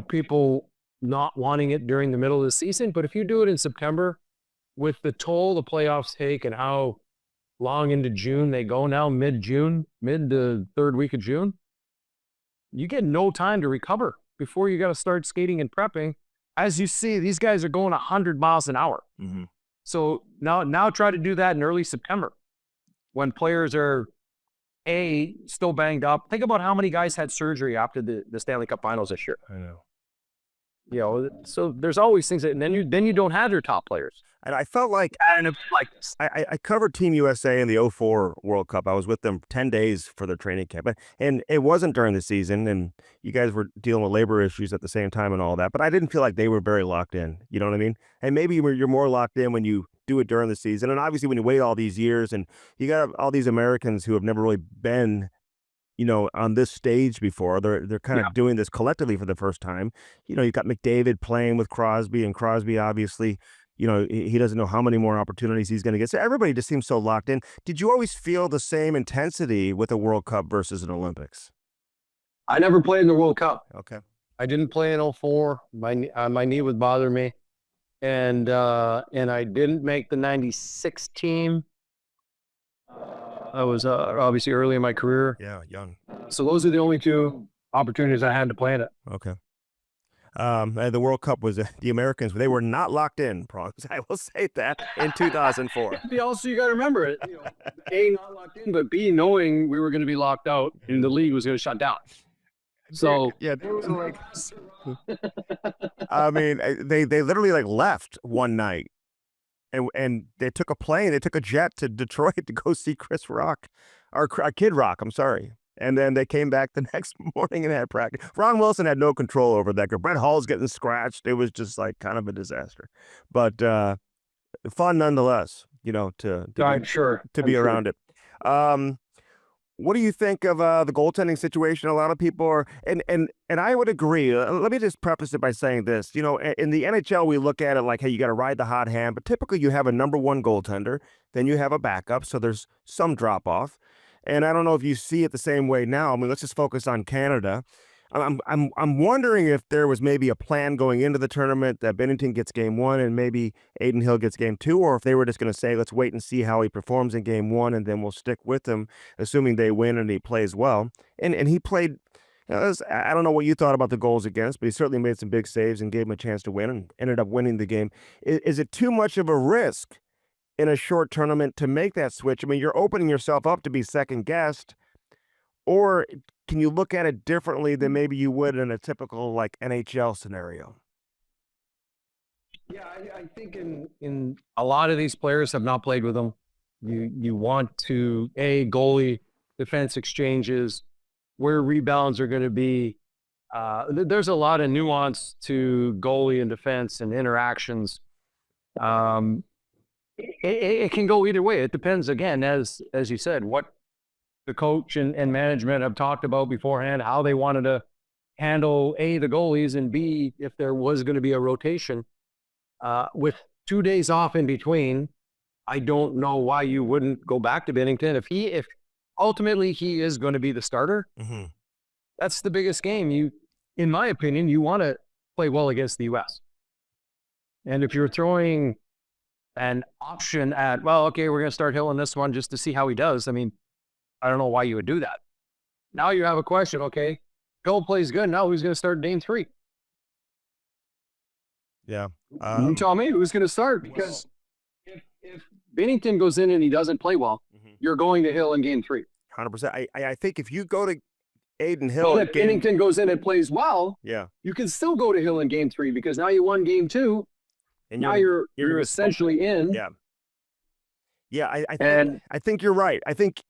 people not wanting it during the middle of the season, but if you do it in September, with the toll the playoffs take and how long into June they go now, mid to third week of June, you get no time to recover before you got to start skating and prepping. As you see, these guys are going 100 miles an hour. Mm-hmm. So now try to do that in early September when players are still banged up. Think about how many guys had surgery after the Stanley Cup Finals this year. I know. So there's always things and then you don't have your top players. And I felt like this. I covered Team USA in the 04 World Cup. I was with them 10 days for their training camp. And it wasn't during the season, and you guys were dealing with labor issues at the same time and all that. But I didn't feel like they were very locked in. You know what I mean? And maybe you're more locked in when you do it during the season. And obviously when you wait all these years and you got all these Americans who have never really been on this stage before, they're kind of doing this collectively for the first time. You've got McDavid playing with Crosby, and Crosby obviously, he doesn't know how many more opportunities he's going to get. So everybody just seems so locked in. Did you always feel the same intensity with a World Cup versus an Olympics? I never played in the World Cup. Okay. I didn't play in 04. My knee would bother me. And I didn't make the 96 team. I was obviously early in my career. Yeah, young. So those are the only two opportunities I had to play in it. Okay. The World Cup was the Americans. They were not locked in, Prongs. I will say that in 2004. Also, you got to remember it. A, not locked in, but B, knowing we were going to be locked out and the league was going to shut down. So yeah, they were like, I mean, they literally left one night, and they took a plane, they took a jet to Detroit to go see Chris Rock, or Kid Rock. I'm sorry. And then they came back the next morning and had practice. Ron Wilson had no control over that. Brett Hull's getting scratched. It was just kind of a disaster, but fun nonetheless. To be around it. What do you think of the goaltending situation? A lot of people are, and I would agree. Let me just preface it by saying this. In the NHL, we look at it like, hey, you got to ride the hot hand, but typically you have a number one goaltender, then you have a backup, so there's some drop off. And I don't know if you see it the same way now. I mean, let's just focus on Canada. I'm wondering if there was maybe a plan going into the tournament that Bennington gets game one and maybe Adin Hill gets game two, or if they were just going to say, let's wait and see how he performs in game one, and then we'll stick with him, assuming they win and he plays well. And he played, I don't know what you thought about the goals against, but he certainly made some big saves and gave him a chance to win and ended up winning the game. Is it too much of a risk in a short tournament to make that switch? I mean, you're opening yourself up to be second guessed, or can you look at it differently than maybe you would in a typical NHL scenario? Yeah, I think in a lot of these players have not played with them. You want to goalie defense exchanges, where rebounds are going to be. There's a lot of nuance to goalie and defense and interactions. It can go either way. It depends, again, as you said, what the coach and management have talked about beforehand, how they wanted to handle the goalies, and B, if there was going to be a rotation. With 2 days off in between, I don't know why you wouldn't go back to Bennington. If ultimately he is going to be the starter, that's the biggest game. In my opinion, you want to play well against the U.S. And if you're throwing an option at, we're going to start Hill in this one just to see how he does. I mean, I don't know why you would do that. Now you have a question. Okay, Hill plays good. Now who's going to start game three? Yeah. You tell me who's going to start, because if Bennington goes in and he doesn't play well, you're going to Hill in game three. 100%. I think if you go to Adin Hill, if Bennington goes in and plays well, yeah, you can still go to Hill in game three, because now you won game two. And now you're essentially in. Yeah. Yeah, And I think you're right. I think,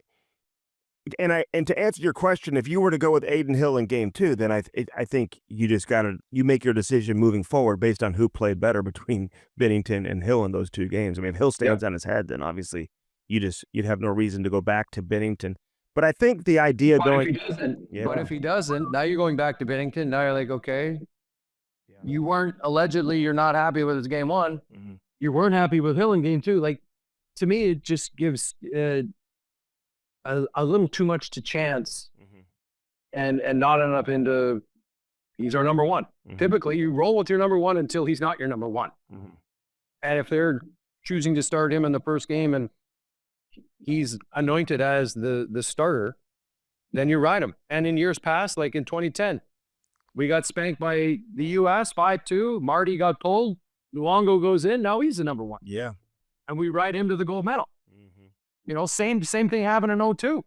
and to answer your question, if you were to go with Aiden Hill in game 2, then I think you just you make your decision moving forward based on who played better between Bennington and Hill in those 2 games. I mean, if Hill stands on his head, then obviously you'd have no reason to go back to Bennington. But I think the idea but if he doesn't, now you're going back to Bennington. Now you're like, okay, you weren't allegedly you're not happy with his game 1. Mhm. You weren't happy with Hill in game 2. Like, to me, it just gives a little too much to chance and not enough into he's our number 1. Typically, you roll with your number 1 until he's not your number 1. And if they're choosing to start him in the first game and he's anointed as the starter, then you ride him. And in years past, like in 2010, we got spanked by the U.S. 5-2. Marty got pulled. Luongo goes in. Now he's the number 1. Yeah. And we ride him to the gold medal. You know, same thing happened in 2002.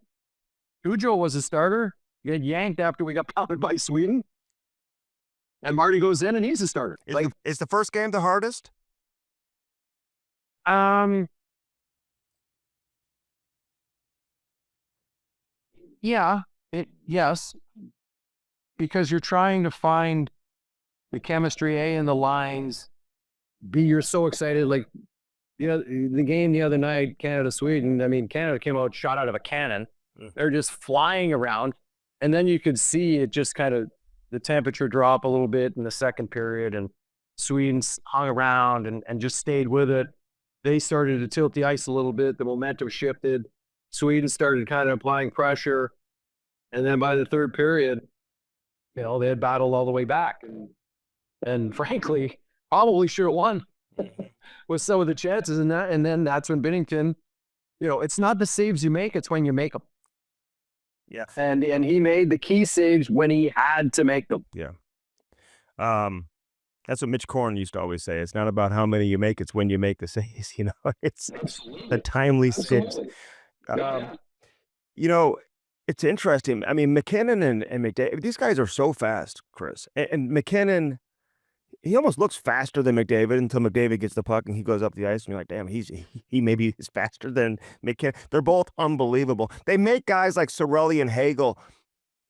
Cujo was a starter. He got yanked after we got pounded by Sweden. And Marty goes in and he's a starter. Is the first game the hardest? Yeah, yes. Because you're trying to find the chemistry, A, in the lines. B, you're so excited. Like, the game the other night, Canada-Sweden, I mean, Canada came out shot out of a cannon. They're just flying around. And then you could see it just kind of, the temperature drop a little bit in the second period, and Sweden's hung around and just stayed with it. They started to tilt the ice a little bit. The momentum shifted. Sweden started kind of applying pressure. And then by the third period, they had battled all the way back. And frankly, probably should have won with some of the chances in that. And then that's when Bennington, it's not the saves you make, it's when you make them. Yeah. And he made the key saves when he had to make them. Yeah. That's what Mitch Korn used to always say. It's not about how many you make, it's when you make the saves, It's the timely saves. It's interesting. I mean, McKinnon and McDavid, these guys are so fast, Chris. And McKinnon, he almost looks faster than McDavid until McDavid gets the puck and he goes up the ice and you're like, damn, he maybe is faster than McKinnon. They're both unbelievable. They make guys like Cirelli and Hagel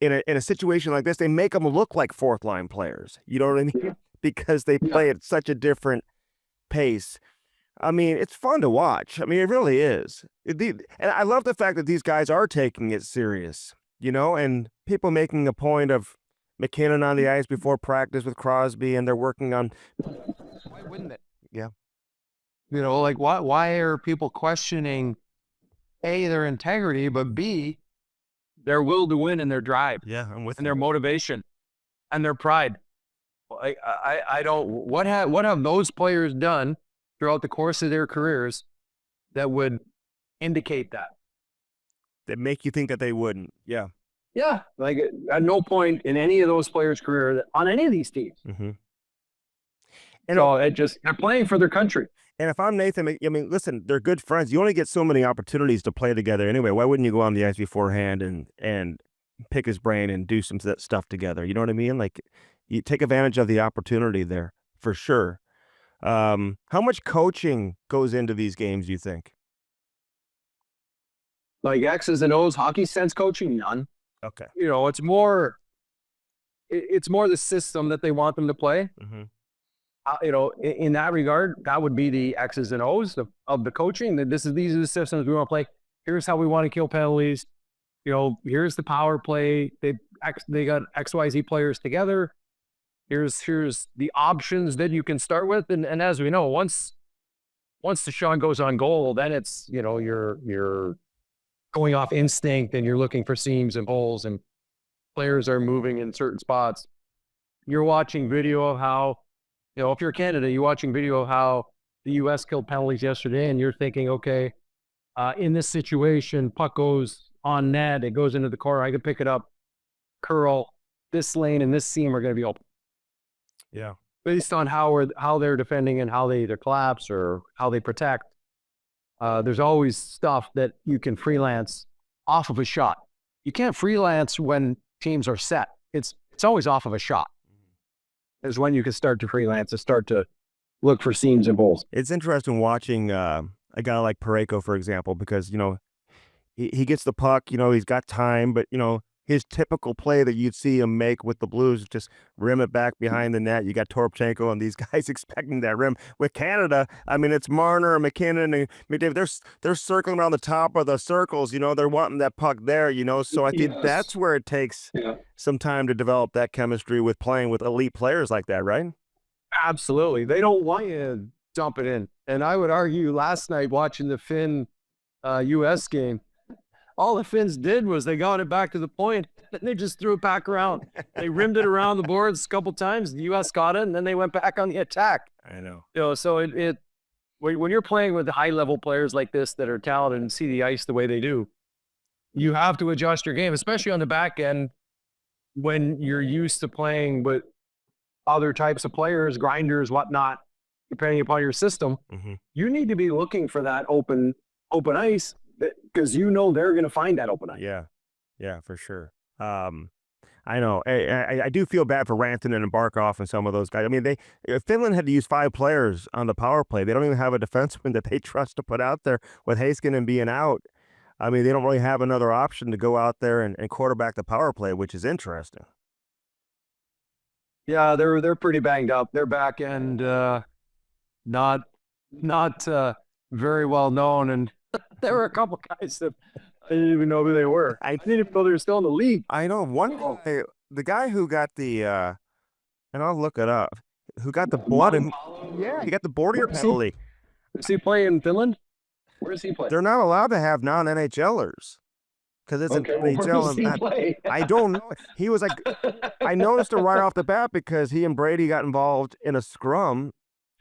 in a situation like this, they make them look like fourth line players. You know what I mean? Because they play at such a different pace. I mean, it's fun to watch. I mean, it really is. And I love the fact that these guys are taking it serious, and people making a point of McKinnon on the ice before practice with Crosby, and they're working on. Why wouldn't it? Yeah. Like why are people questioning A, their integrity, but B, their will to win and their drive? Yeah, I'm with you. And their motivation and their pride. I don't. What have those players done throughout the course of their careers that would indicate that? That make you think that they wouldn't. Yeah. Yeah. Like, at no point in any of those players' career on any of these teams. Mm-hmm. And they're playing for their country. And if I'm Nathan, I mean, listen, they're good friends. You only get so many opportunities to play together anyway. Why wouldn't you go on the ice beforehand and pick his brain and do some stuff together? You know what I mean? Like, you take advantage of the opportunity there for sure. How much coaching goes into these games, you think? Like X's and O's, hockey sense coaching, none. Okay. It's more the system that they want them to play. Mm-hmm. In that regard, that would be the X's and O's of the coaching. These are the systems we want to play. Here's how we want to kill penalties. Here's the power play. They got XYZ players together. Here's the options that you can start with. And as we know, once Deshaun goes on goal, then it's, you're going off instinct and you're looking for seams and holes and players are moving in certain spots. You're watching video of how, if you're Canada, you're watching video of how the U.S. killed penalties yesterday and you're thinking, okay, in this situation, puck goes on net, it goes into the corner, I could pick it up, curl, this lane and this seam are going to be open. Yeah. Based on how they're defending and how they either collapse or how they protect. There's always stuff that you can freelance off of a shot. You can't freelance when teams are set. It's always off of a shot. Is when you can start to freelance and start to look for seams and holes. It's interesting watching. a guy like Parayko, for example, because, he gets the puck, he's got time, but, his typical play that you'd see him make with the Blues, just rim it back behind the net. You got Torpchenko and these guys expecting that rim. With Canada, I mean, it's Marner and McKinnon and McDavid. They're circling around the top of the circles. They're wanting that puck there. So I think that's where it takes some time to develop that chemistry with playing with elite players like that, right? Absolutely. They don't want you to dump it in. And I would argue last night watching the Finn U.S. game, all the Finns did was they got it back to the point and they just threw it back around. They rimmed it around the boards a couple times. The U.S. got it, and then they went back on the attack. I know. So when you're playing with high-level players like this that are talented and see the ice the way they do, you have to adjust your game, especially on the back end when you're used to playing with other types of players, grinders, whatnot, depending upon your system. Mm-hmm. You need to be looking for that open ice, because they're going to find that open ice. Yeah, for sure. I know. I do feel bad for Rantanen and Barkov and some of those guys. I mean, Finland had to use 5 players on the power play. They don't even have a defenseman that they trust to put out there with Heiskanen being out. I mean, they don't really have another option to go out there and quarterback the power play, which is interesting. Yeah, they're pretty banged up. Their back end not very well known, and there were a couple guys that I didn't even know who they were. I didn't even know they were still in the league. I know one guy, the guy who got the, and I'll look it up, who got the blood and he got the border penalty. Is he playing in Finland? Where is he playing? They're not allowed to have non-NHLers because it's okay, an NHL. I don't know. He was like, I noticed it right off the bat because he and Brady got involved in a scrum,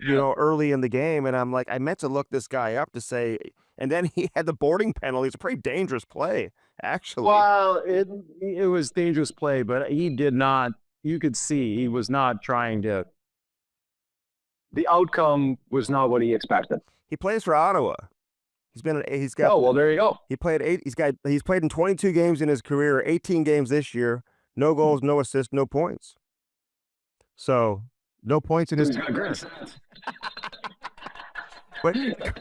early in the game, and I'm like, I meant to look this guy up to say. And then he had the boarding penalty. It's a pretty dangerous play, actually. Well, it was dangerous play, but he did not. You could see he was not trying to. The outcome was not what he expected. He plays for Ottawa. He's got. Oh well, there you go. He played 8. He's played in 22 games in his career, 18 games this year. No goals, no assists, no points. So no points in his. He's got great stats. But he's got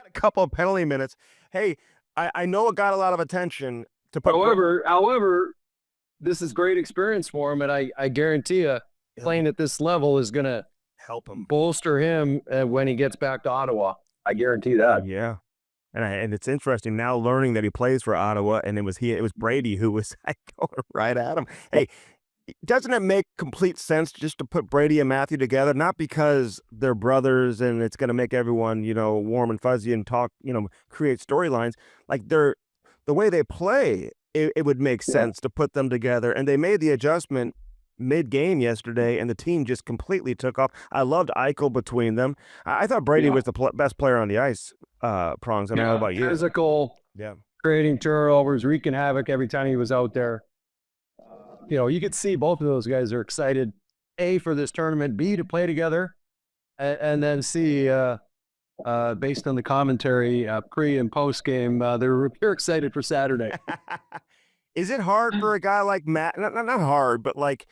a couple of penalty minutes. Hey, I know it got a lot of attention to put. However, this is great experience for him, and I guarantee you, playing at this level is going to help him bolster him when he gets back to Ottawa. I guarantee that. Yeah, and it's interesting now learning that he plays for Ottawa, and it was Brady who was going right at him. Hey. Doesn't it make complete sense just to put Brady and Matthew together? Not because they're brothers and it's going to make everyone, warm and fuzzy and talk, create storylines. Like the way they play, it would make sense to put them together. And they made the adjustment mid-game yesterday, and the team just completely took off. I loved Eichel between them. I thought Brady was the best player on the ice, Prongs. I don't know about you. Physical, creating turnovers, wreaking havoc every time he was out there. You could see both of those guys are excited, A, for this tournament, B, to play together, and then C, based on the commentary pre and post game, they're excited for Saturday. Is it hard for a guy like Matt? Not hard, but like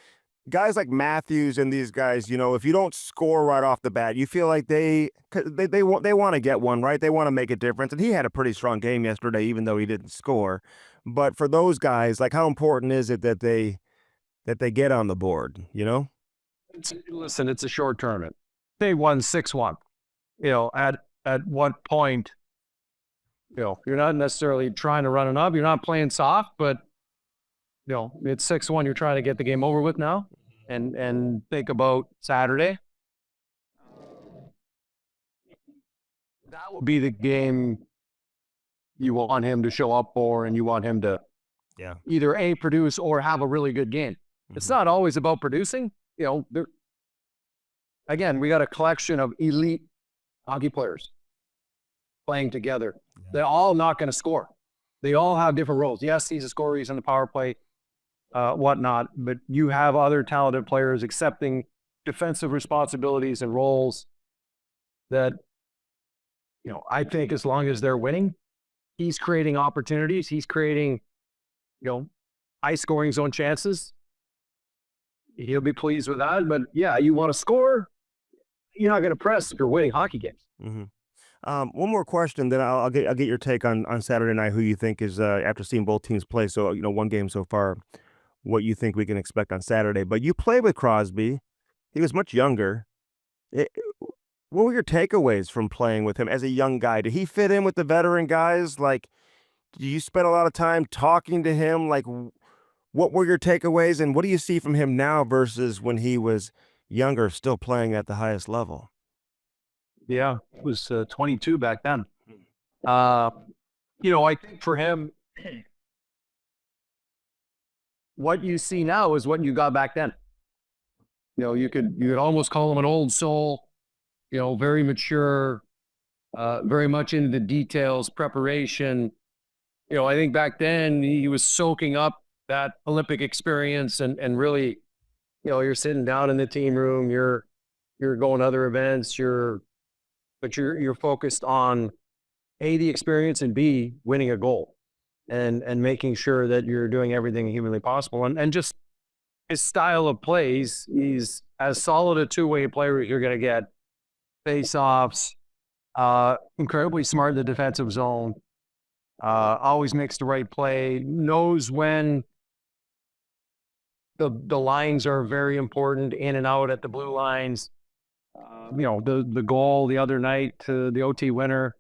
guys like Matthews and these guys, if you don't score right off the bat, you feel like they want to get one, right? They want to make a difference. And he had a pretty strong game yesterday, even though he didn't score. But for those guys, like, how important is it that they get on the board, Listen, it's a short tournament. They won 6-1. At what point, you're not necessarily trying to run it up. You're not playing soft, but, it's 6-1. You're trying to get the game over with now and think about Saturday. That will be the game you want him to show up for, and you want him to either A, produce or have a really good game. Mm-hmm. It's not always about producing. Again, we got a collection of elite hockey players playing together. Yeah. They're all not going to score. They all have different roles. Yes, he's a scorer, he's on the power play, whatnot, but you have other talented players accepting defensive responsibilities and roles that, I think as long as they're winning, he's creating opportunities. He's creating, high scoring zone chances. He'll be pleased with that. But yeah, you want to score, you're not going to press if you're winning hockey games. Mm-hmm. One more question, then I'll get your take on Saturday night. Who you think is after seeing both teams play? So one game so far, what you think we can expect on Saturday? But you played with Crosby. He was much younger. It, what were your takeaways from playing with him as a young guy? Did he fit in with the veteran guys? Like, do you spend a lot of time talking to him? Like, what were your takeaways, and what do you see from him now versus when he was younger, still playing at the highest level? Yeah, it was 22 back then. I think for him, what you see now is what you got back then. You could almost call him an old soul. Very mature, very much into the details, preparation. I think back then he was soaking up that Olympic experience and really, you're sitting down in the team room, you're going to other events, but you're focused on A, the experience, and B, winning a goal and making sure that you're doing everything humanly possible. And just his style of plays, he's as solid a two-way player as you're going to get. Face-offs, incredibly smart in the defensive zone, always makes the right play, knows when the lines are very important, in and out at the blue lines. The goal the other night to the OT winner,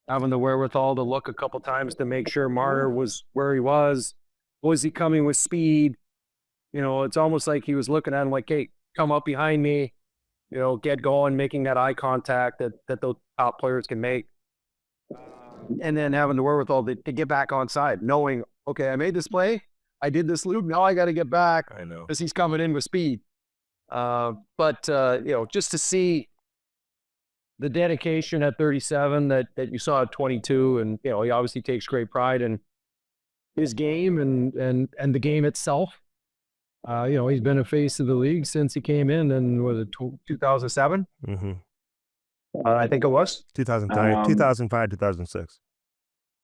having the wherewithal to look a couple times to make sure Marner was where he was. Was he coming with speed? It's almost like he was looking at him like, hey, come up behind me, get going, making that eye contact that those top players can make. And then having the wherewithal to get back on side, knowing, okay, I made this play, I did this loop, now I got to get back. I know. Because he's coming in with speed. But just to see the dedication at 37 that you saw at 22, and he obviously takes great pride in his game and the game itself. He's been a face of the league since he came in, and was it 2007? Mm-hmm. I think it was 2005, 2005, 2006.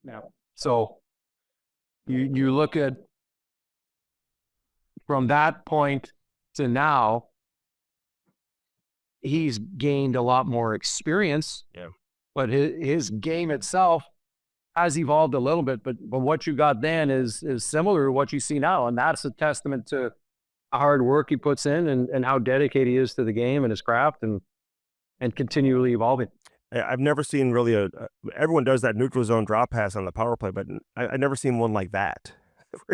Yeah. So you look at from that point to now, he's gained a lot more experience. Yeah. But his game itself has evolved a little bit. But what you got then is similar to what you see now. And that's a testament to how hard work he puts in and how dedicated he is to the game and his craft and continually evolving. I've never seen really everyone does that neutral zone drop pass on the power play, but I've never seen one like that.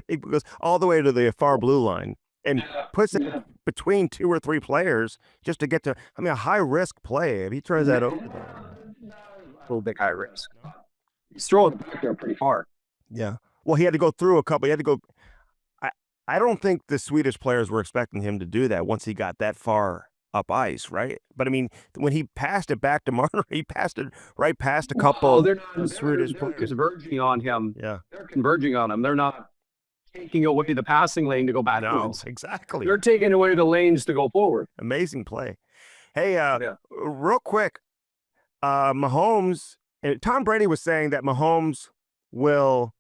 It goes all the way to the far blue line and puts it between two or three players just to get to, a high risk play. If he turns that over, A little bit high risk. He's throwing back there pretty far. Yeah. Well, he had to go through a couple. He had to go. I don't think the Swedish players were expecting him to do that once he got that far up ice, right? But when he passed it back to Marner, he passed it right past a couple. They're not Swedish they're players. converging on him. Yeah. They're converging on him. They're not taking away the passing lane to go backwards. No, exactly. They're taking away the lanes to go forward. Amazing play. Hey, real quick, Mahomes, and Tom Brady was saying that Mahomes will,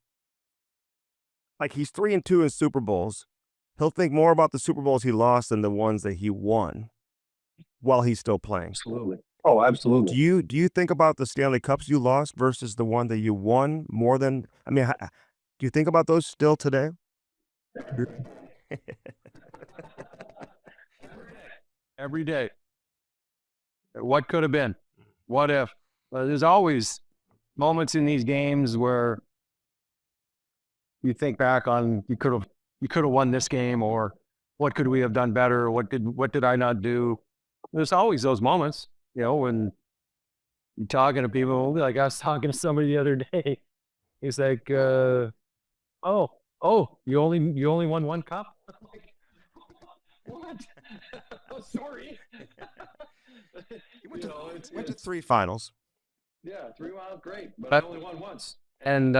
like, he's 3-2 in Super Bowls. He'll think more about the Super Bowls he lost than the ones that he won while he's still playing. Absolutely. Oh, absolutely. Do you think about the Stanley Cups you lost versus the one that you won more than, do you think about those still today? Every day. What could have been? What if? There's always moments in these games where you think back on you could have won this game, or what could we have done better? What did I not do? There's always those moments, when you're talking to people. Like I was talking to somebody the other day. He's like, "Oh, you only won one cup." I'm like, what? Oh, sorry. You went to 3 finals. Yeah, 3 miles, great, but I only won once. And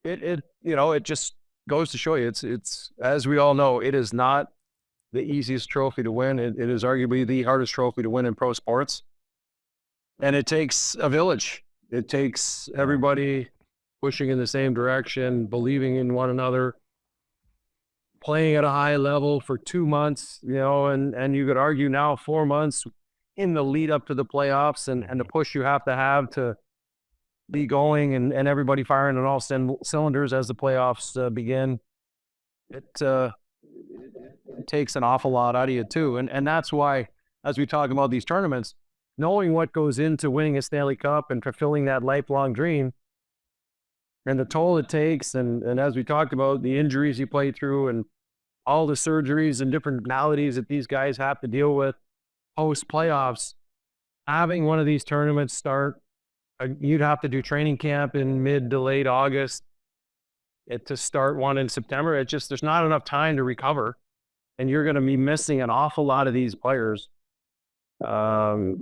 it just goes to show you, it's as we all know, it is not the easiest trophy to win. It is arguably the hardest trophy to win in pro sports, and it takes a village. It takes everybody pushing in the same direction, believing in one another, playing at a high level for 2 months, and you could argue now 4 months. in the lead up to the playoffs and the push you have to be going and everybody firing on all cylinders as the playoffs begin. It takes an awful lot out of you too. And that's why, as we talk about these tournaments, knowing what goes into winning a Stanley Cup and fulfilling that lifelong dream and the toll it takes, and as we talked about, the injuries you play through and all the surgeries and different maladies that these guys have to deal with post playoffs, having one of these tournaments start, you'd have to do training camp in mid to late August to start one in September. There's not enough time to recover, and you're going to be missing an awful lot of these players for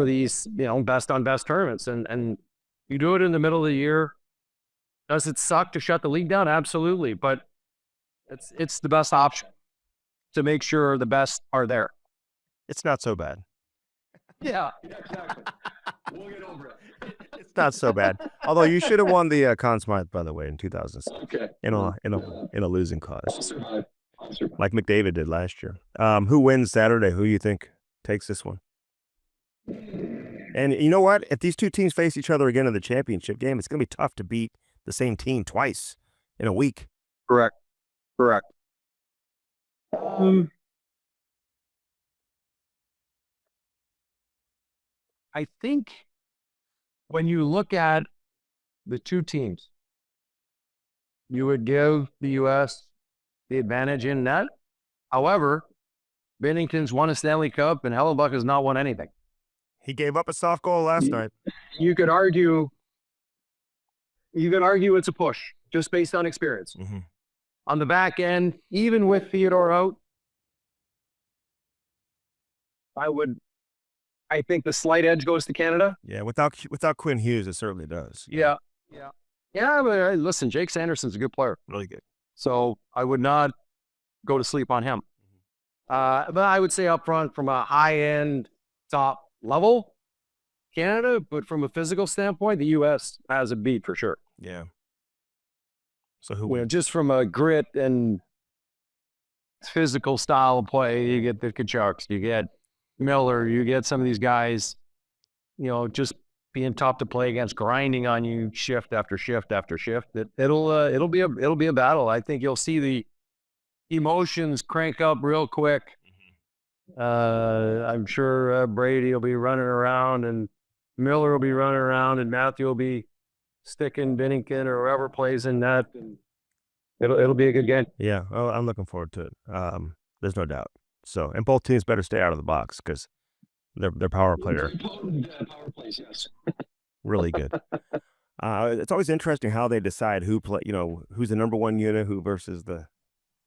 these, best on best tournaments. And you do it in the middle of the year. Does it suck to shut the league down? Absolutely. But it's the best option to make sure the best are there. It's not so bad. Yeah, exactly. We'll get over it. It's not so bad. Although you should have won the Conn Smythe, by the way, in 2006. Okay. In a losing cause, I'll survive. like McDavid did last year. Who wins Saturday? Who you think takes this one? And you know what? If these two teams face each other again in the championship game, it's going to be tough to beat the same team twice in a week. Correct. I think when you look at the two teams, you would give the U.S. the advantage in net. However, Binnington's won a Stanley Cup and Hellebuck has not won anything. He gave up a soft goal last night. You could argue it's a push just based on experience. Mm-hmm. On the back end, even with Theodore out, I think the slight edge goes to Canada. Yeah, without Quinn Hughes, it certainly does. Yeah. But listen, Jake Sanderson's a good player. Really good. So I would not go to sleep on him. But I would say up front, from a high-end top level, Canada, but from a physical standpoint, the U.S. has a beat for sure. Yeah. So who? Just from a grit and physical style of play, you get the Kachucks, you get Miller, you get some of these guys, just being tough to play against, grinding on you shift after shift after shift. It'll be a battle. I think you'll see the emotions crank up real quick. I'm sure Brady will be running around and Miller will be running around and Matthew will be sticking Binnington or whoever plays in that. And it'll be a good game. Yeah, well, I'm looking forward to it. There's no doubt. So, and both teams better stay out of the box because their power player Power plays, yes. really good. It's always interesting how they decide who's the number one unit, who versus the.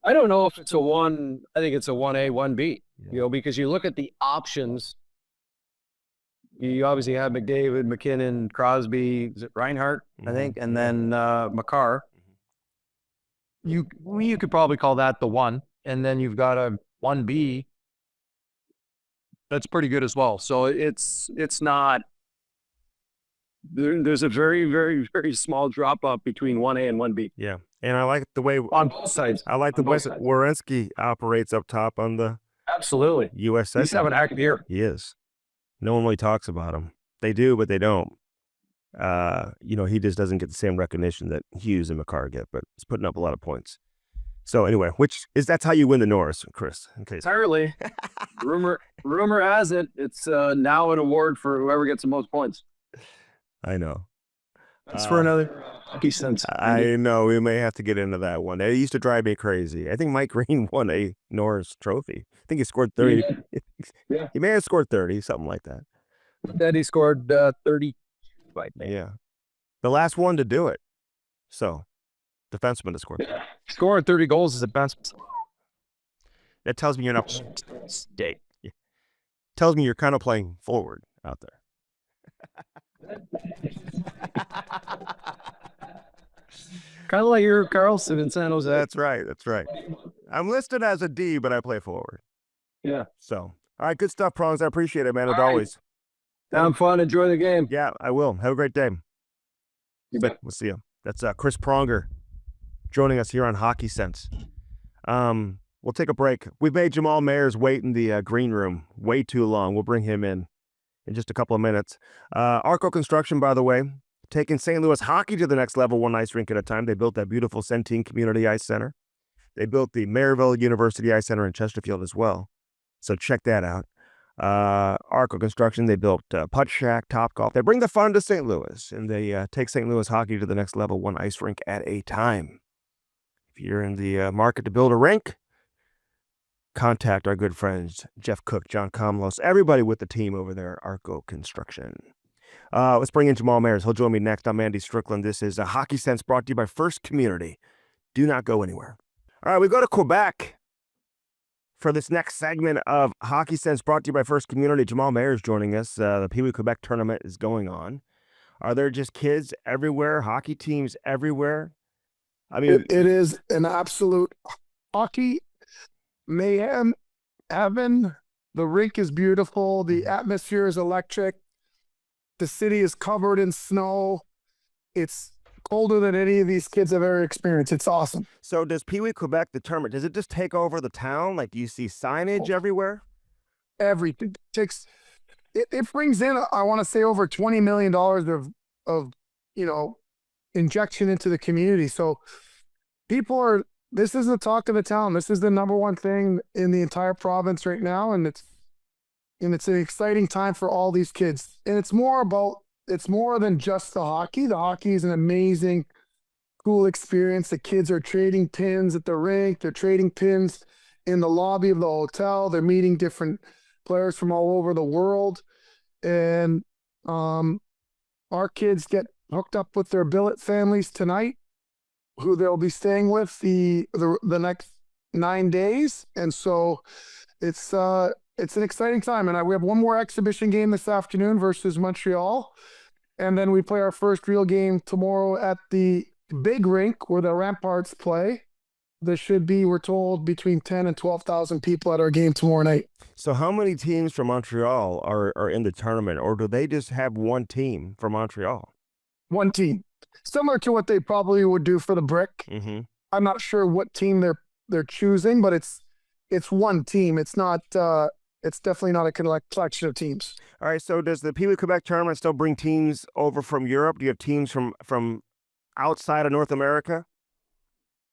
I don't know if it's a one. I think it's a 1A, 1B. Because you look at the options. You obviously have McDavid, McKinnon, Crosby, is it Reinhart, I think, and then Makar. You could probably call that the one, and then you've got a 1B. That's pretty good as well. So it's not. There's a very, very, very small drop off between 1A and 1B. Yeah, and I like the way on both sides. I like the way Werenski operates up top on the absolutely U.S. He's having a heck of a year. He is. No one really talks about him. They do, but they don't. He just doesn't get the same recognition that Hughes and Makar get, but he's putting up a lot of points. So anyway, that's how you win the Norris, Chris. In case. Entirely. rumor has it, it's now an award for whoever gets the most points. I know. That's for another hockey sense. I know. We may have to get into that one. It used to drive me crazy. I think Mike Green won a Norris trophy. I think he scored 30. Yeah. He may have scored 30, something like that. Then he scored 30. Yeah. The last one to do it. So, defenseman to score. Yeah. Scoring 30 goals is a defenseman. That tells me you're not. State. Yeah. Tells me you're kind of playing forward out there. Kind of like your Carlson in San Jose. That's right. I'm listed as a D, but I play forward. Yeah. So, all right, good stuff, Prongs. I appreciate it, man, as always. Have fun. Enjoy the game. Yeah, I will. Have a great day. You bet. We'll see you. That's Chris Pronger joining us here on Hockey Sense. We'll take a break. We've made Jamal Mayers wait in the green room way too long. We'll bring him in just a couple of minutes. Arco Construction, by the way, taking St. Louis hockey to the next level, one ice rink at a time. They built that beautiful Centene Community Ice Center. They built the Maryville University Ice Center in Chesterfield as well. So check that out. Arco Construction, they built Putt Shack, Topgolf. They bring the fun to St. Louis, and they take St. Louis hockey to the next level, one ice rink at a time. If you're in the market to build a rink, contact our good friends, Jeff Cook, John Comlos, everybody with the team over there at Arco Construction. Let's bring in Jamal Mayers. He'll join me next. I'm Andy Strickland. This is Hockey Sense brought to you by First Community. Do not go anywhere. All right, we go to Quebec for this next segment of Hockey Sense brought to you by First Community. Jamal Mayers joining us. The Pee Wee Quebec tournament is going on. Are there just kids everywhere, hockey teams everywhere? I mean, it is an absolute hockey mayhem. Evan, the rink is beautiful. The atmosphere is electric. The city is covered in snow. It's colder than any of these kids have ever experienced. It's awesome. So does Pee Wee Quebec, the tournament, does it just take over the town? Like, do you see signage everywhere? Everything takes. It brings in, I want to say, over $20 million of injection into the community. So this is the talk of the town. This is the number one thing in the entire province right now. And it's an exciting time for all these kids. And it's more than just the hockey. The hockey is an amazing, cool experience. The kids are trading pins at the rink. They're trading pins in the lobby of the hotel. They're meeting different players from all over the world. And our kids get hooked up with their billet families tonight, who they'll be staying with the next 9 days. And so it's an exciting time. And we have one more exhibition game this afternoon versus Montreal. And then we play our first real game tomorrow at the big rink where the Ramparts play. There should be, we're told, between 10 and 12,000 people at our game tomorrow night. So how many teams from Montreal are in the tournament, or do they just have one team from Montreal? One team. Similar to what they probably would do for the Brick. Mm-hmm. I'm not sure what team they're choosing, but it's one team. It's not. It's definitely not a collection of teams. All right. So does the Pee Wee Quebec tournament still bring teams over from Europe? Do you have teams from outside of North America?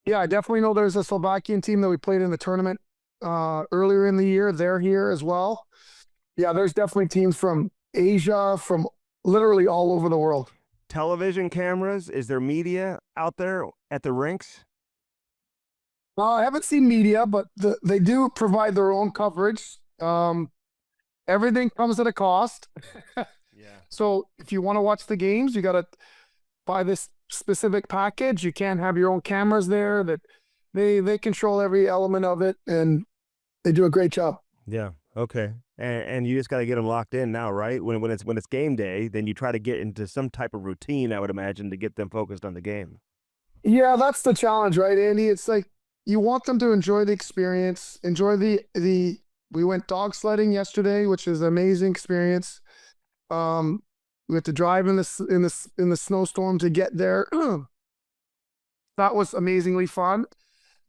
Yeah, I definitely know there's a Slovakian team that we played in the tournament earlier in the year. They're here as well. Yeah, there's definitely teams from Asia, from literally all over the world. Television cameras? Is there media out there at the rinks? I haven't seen media, but they do provide their own coverage. Everything comes at a cost. Yeah. So if you want to watch the games, you got to buy this specific package. You can't have your own cameras there. That they control every element of it, and they do a great job. Yeah. Okay. And you just got to get them locked in now, right? When it's game day, then you try to get into some type of routine, I would imagine, to get them focused on the game. Yeah, that's the challenge, right, Andy? It's like you want them to enjoy the experience, enjoy the. We went dog sledding yesterday, which is an amazing experience. We had to drive in the snowstorm to get there. That was amazingly fun.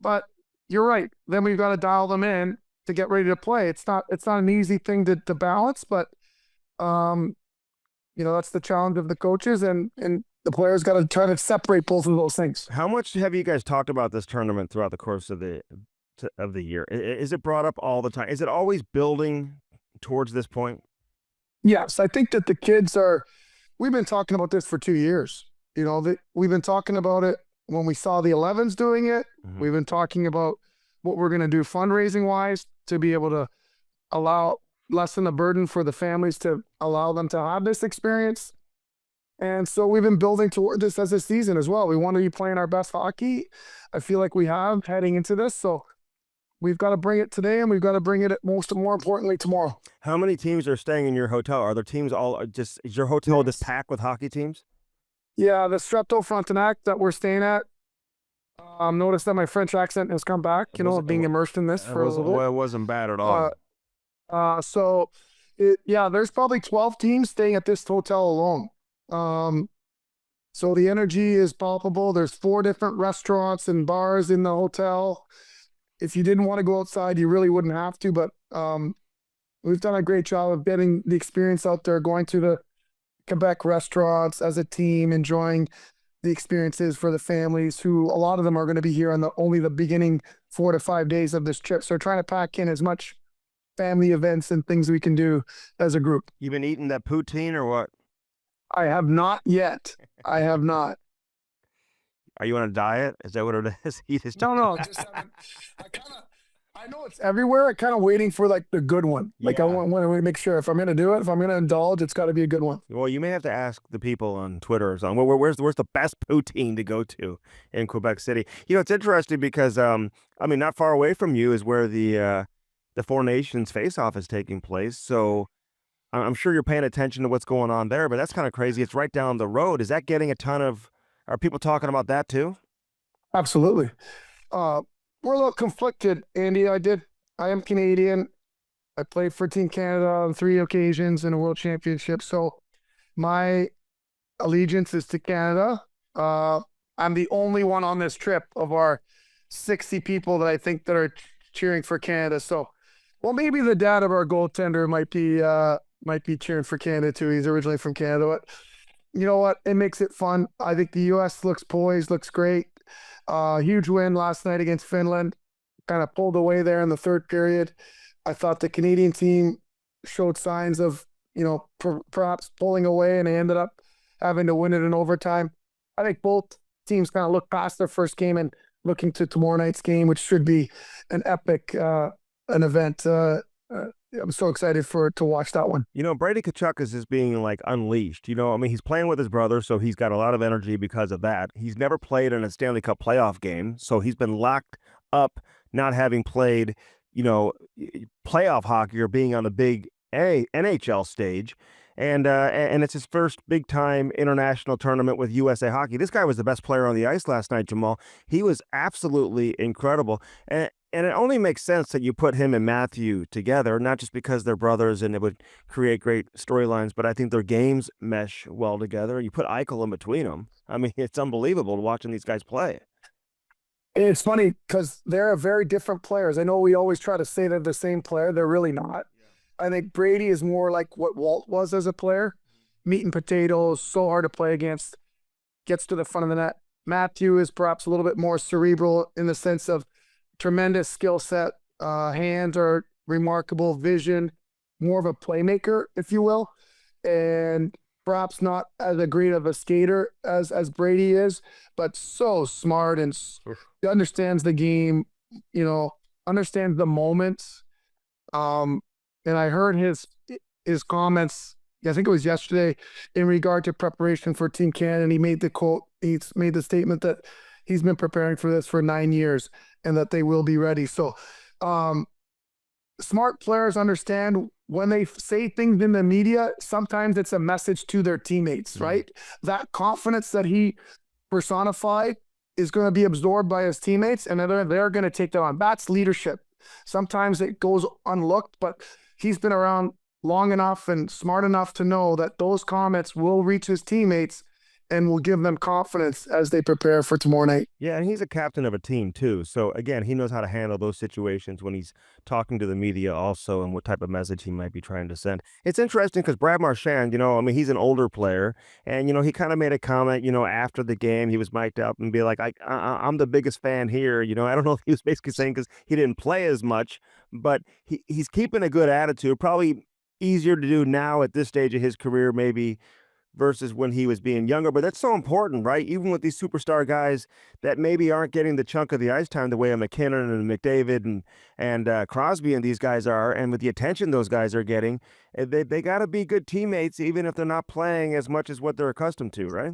But you're right. Then we've got to dial them in to get ready to play. It's not an easy thing to balance, but that's the challenge of the coaches, and the players got to try to separate both of those things. How much have you guys talked about this tournament throughout the course of the year? Is it brought up all the time? Is it always building towards this point? Yes, I think that the kids we've been talking about this for 2 years. We've been talking about it when we saw the 11s doing it. Mm-hmm. We've been talking about what we're going to do fundraising wise to be able to lessen the burden for the families, to allow them to have this experience. And so we've been building toward this as a season as well. We want to be playing our best hockey. I feel like we have heading into this. So we've got to bring it today, and we've got to bring it more importantly tomorrow. How many teams are staying in your hotel? Are there teams is your hotel just packed with hockey teams? Yeah, the Strepto Frontenac that we're staying at. Notice that my French accent has come back, being immersed in this for a little bit. Well, it wasn't bad at all. There's probably 12 teams staying at this hotel alone. So the energy is palpable. There's 4 different restaurants and bars in the hotel. if you didn't want to go outside, you really wouldn't have to. But we've done a great job of getting the experience out there, going to the Quebec restaurants as a team, enjoying the experiences for the families who a lot of them are going to be here on only the beginning 4 to 5 days of this trip. So we're trying to pack in as much family events and things we can do as a group. You been eating that poutine or what? I have not yet. I have not. Are you on a diet? Is that what it is? Eat this. No. Just I know it's everywhere. I'm kind of waiting for like the good one. Like Yeah. I want to make sure if I'm going to do it, if I'm going to indulge, it's got to be a good one. Well, you may have to ask the people on Twitter or something. Where's the best poutine to go to in Quebec City? You know, it's interesting because I mean, not far away from you is where the Four Nations face-off is taking place. So I'm sure you're paying attention to what's going on there. But that's kind of crazy. It's right down the road. Is that getting a ton of? Are people talking about that too? Absolutely. We're a little conflicted, Andy. I am Canadian. I played for Team Canada on 3 occasions in a World Championship. So my allegiance is to Canada. I'm the only one on this trip of our 60 people that I think that are cheering for Canada. So, well, maybe the dad of our goaltender might be cheering for Canada too. He's originally from Canada. But you know what? It makes it fun. I think the U.S. looks poised, looks great. Huge win last night against Finland. Kind of pulled away there in the third period. I thought the Canadian team showed signs of, perhaps pulling away, and they ended up having to win it in overtime. I think both teams kind of looked past their first game and looking to tomorrow night's game, which should be an epic an event. I'm so excited to watch that one. You know, Brady Tkachuk is just being like unleashed. You know, I mean, he's playing with his brother, so he's got a lot of energy because of that. He's never played in a Stanley Cup playoff game, so he's been locked up, not having played, playoff hockey or being on the big NHL stage. And it's his first big time international tournament with USA Hockey. This guy was the best player on the ice last night, Jamal. He was absolutely incredible. And it only makes sense that you put him and Matthew together, not just because they're brothers and it would create great storylines, but I think their games mesh well together. You put Eichel in between them. I mean, it's unbelievable watching these guys play. It's funny because they're very different players. I know we always try to say they're the same player. They're really not. I think Brady is more like what Walt was as a player. Meat and potatoes, so hard to play against, gets to the front of the net. Matthew is perhaps a little bit more cerebral in the sense of tremendous skill set. Hands are remarkable, vision, more of a playmaker, if you will. And perhaps not as great of a skater as Brady is, but so smart and he understands the game, understands the moments. And I heard his comments, I think it was yesterday, in regard to preparation for Team Canada. And he made the quote, he's made the statement that he's been preparing for this for 9 years and that they will be ready. So smart players understand when they say things in the media, sometimes it's a message to their teammates, right? That confidence that he personified is going to be absorbed by his teammates, and they're going to take that on. That's leadership. Sometimes it goes unlooked, but he's been around long enough and smart enough to know that those comments will reach his teammates and will give them confidence as they prepare for tomorrow night. Yeah, and he's a captain of a team too. So again, he knows how to handle those situations when he's talking to the media also, and what type of message he might be trying to send. It's interesting because Brad Marchand, he's an older player, and he kind of made a comment, after the game, he was mic'd up and be like, I'm the biggest fan here. I don't know if he was basically saying because he didn't play as much, but he's keeping a good attitude. Probably easier to do now at this stage of his career, maybe, versus when he was being younger. But that's so important, right? Even with these superstar guys that maybe aren't getting the chunk of the ice time the way a McKinnon and McDavid and Crosby and these guys are, and with the attention those guys are getting, they got to be good teammates even if they're not playing as much as what they're accustomed to, right?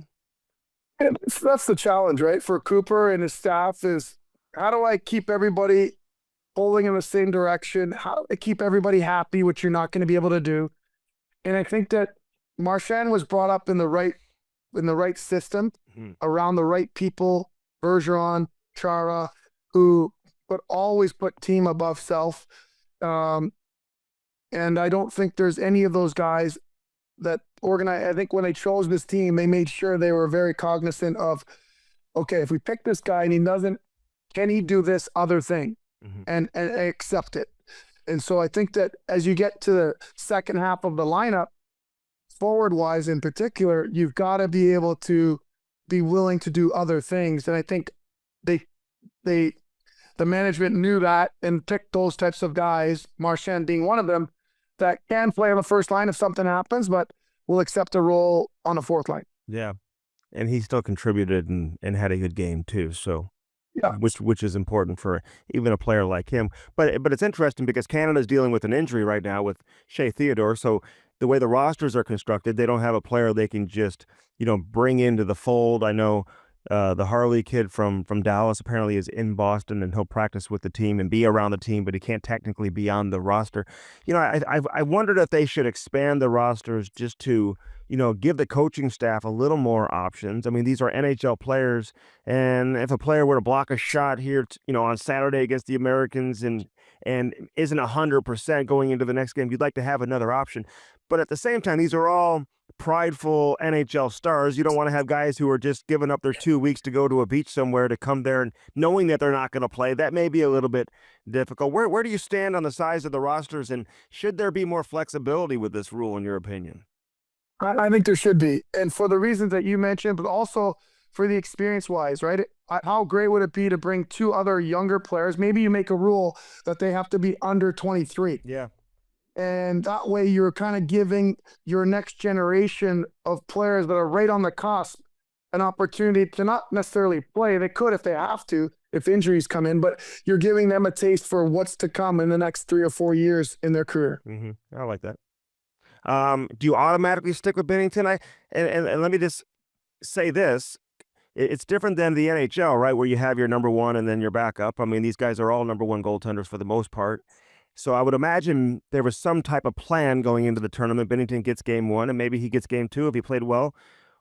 And that's the challenge, right? For Cooper and his staff is, how do I keep everybody pulling in the same direction? How do I keep everybody happy, which you're not going to be able to do? And I think that Marchand was brought up in the right system, around the right people, Bergeron, Chara, who always put team above self. And I don't think there's any of those guys that organize. I think when they chose this team, they made sure they were very cognizant of, okay, if we pick this guy and he doesn't, can he do this other thing? and accept it. And so I think that as you get to the second half of the lineup, forward wise in particular, you've got to be able to be willing to do other things. And I think the management knew that and picked those types of guys, Marchand being one of them, that can play on the first line if something happens, but will accept a role on the fourth line. Yeah. And he still contributed and had a good game too. So Yeah. which is important for even a player like him. But it's interesting because Canada's dealing with an injury right now with Shea Theodore. So the way the rosters are constructed, they don't have a player they can just, bring into the fold. I know the Harley kid from Dallas apparently is in Boston, and he'll practice with the team and be around the team, but he can't technically be on the roster. I wondered if they should expand the rosters just to, give the coaching staff a little more options. I mean, these are NHL players, and if a player were to block a shot here, on Saturday against the Americans and isn't 100% going into the next game, you'd like to have another option. But at the same time, these are all prideful NHL stars. You don't want to have guys who are just giving up their 2 weeks to go to a beach somewhere to come there and knowing that they're not going to play. That may be a little bit difficult. Where do you stand on the size of the rosters, and should there be more flexibility with this rule, in your opinion? I think there should be. And for the reasons that you mentioned, but also for the experience-wise, right? How great would it be to bring two other younger players? Maybe you make a rule that they have to be under 23. Yeah. And that way you're kind of giving your next generation of players that are right on the cusp an opportunity to not necessarily play. They could if they have to, if injuries come in, but you're giving them a taste for what's to come in the next 3 or 4 years in their career. I like that. Do you automatically stick with Binnington? And let me just say this. It's different than the NHL, right, where you have your number one and then your backup. I mean, these guys are all number one goaltenders for the most part. So I would imagine there was some type of plan going into the tournament. Binnington gets game one, and maybe he gets game two if he played well.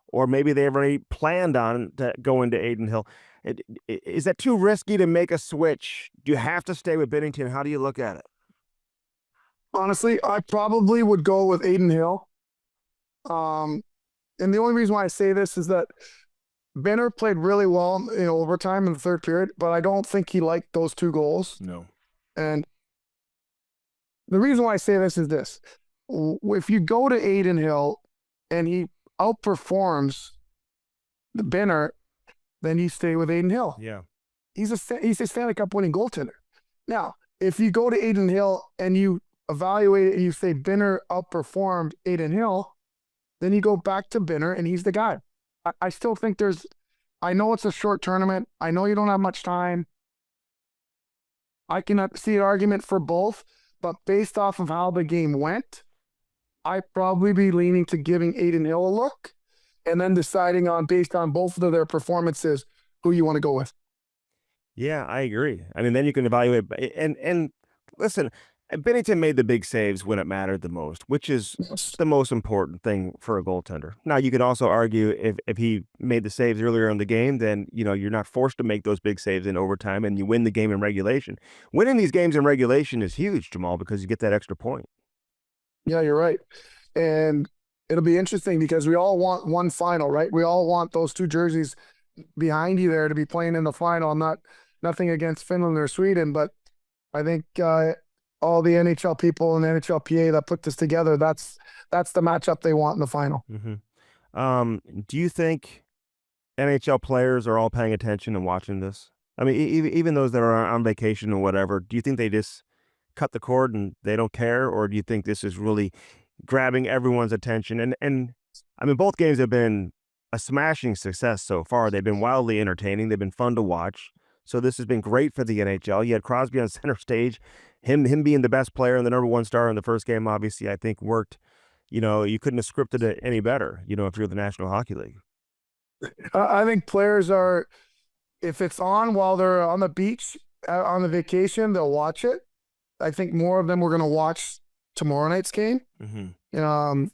Or maybe they've already planned on to go into Adin Hill. Is that too risky to make a switch? Do you have to stay with Binnington? How do you look at it? Honestly, I probably would go with Adin Hill. And the only reason why I say this is that Benner played really well in overtime in the third period, but I don't think he liked those 2 goals. No. And the reason why I say this is this. If you go to Adin Hill and he outperforms the Benner, then you stay with Adin Hill. Yeah. He's a Stanley Cup winning goaltender. Now, if you go to Adin Hill and you evaluate it and you say Benner outperformed Adin Hill, then you go back to Benner and he's the guy. I still think I know it's a short tournament. I know you don't have much time. I can see an argument for both, but based off of how the game went, I'd probably be leaning to giving Adin Hill a look and then deciding on, based on both of their performances, who you want to go with. Yeah, I agree. I mean, then you can evaluate. And listen, Binnington made the big saves when it mattered the most, which is the most important thing for a goaltender. Now, you can also argue if he made the saves earlier in the game, then, you're not forced to make those big saves in overtime and you win the game in regulation. Winning these games in regulation is huge, Jamal, because you get that extra point. Yeah, you're right. And it'll be interesting because we all want one final, right? We all want those 2 jerseys behind you there to be playing in the final. Nothing against Finland or Sweden, but I think all the NHL people and NHLPA that put this together, that's the matchup they want in the final. Do you think NHL players are all paying attention and watching this? I mean, even those that are on vacation or whatever, do you think they just cut the cord and they don't care? Or do you think this is really grabbing everyone's attention? And I mean, both games have been a smashing success so far. They've been wildly entertaining. They've been fun to watch. So this has been great for the NHL. You had Crosby on center stage. Him being the best player and the number one star in the first game, obviously, I think worked. You couldn't have scripted it any better, if you're the National Hockey League. I think players are, if it's on while they're on the beach, on the vacation, they'll watch it. I think more of them were going to watch tomorrow night's game. And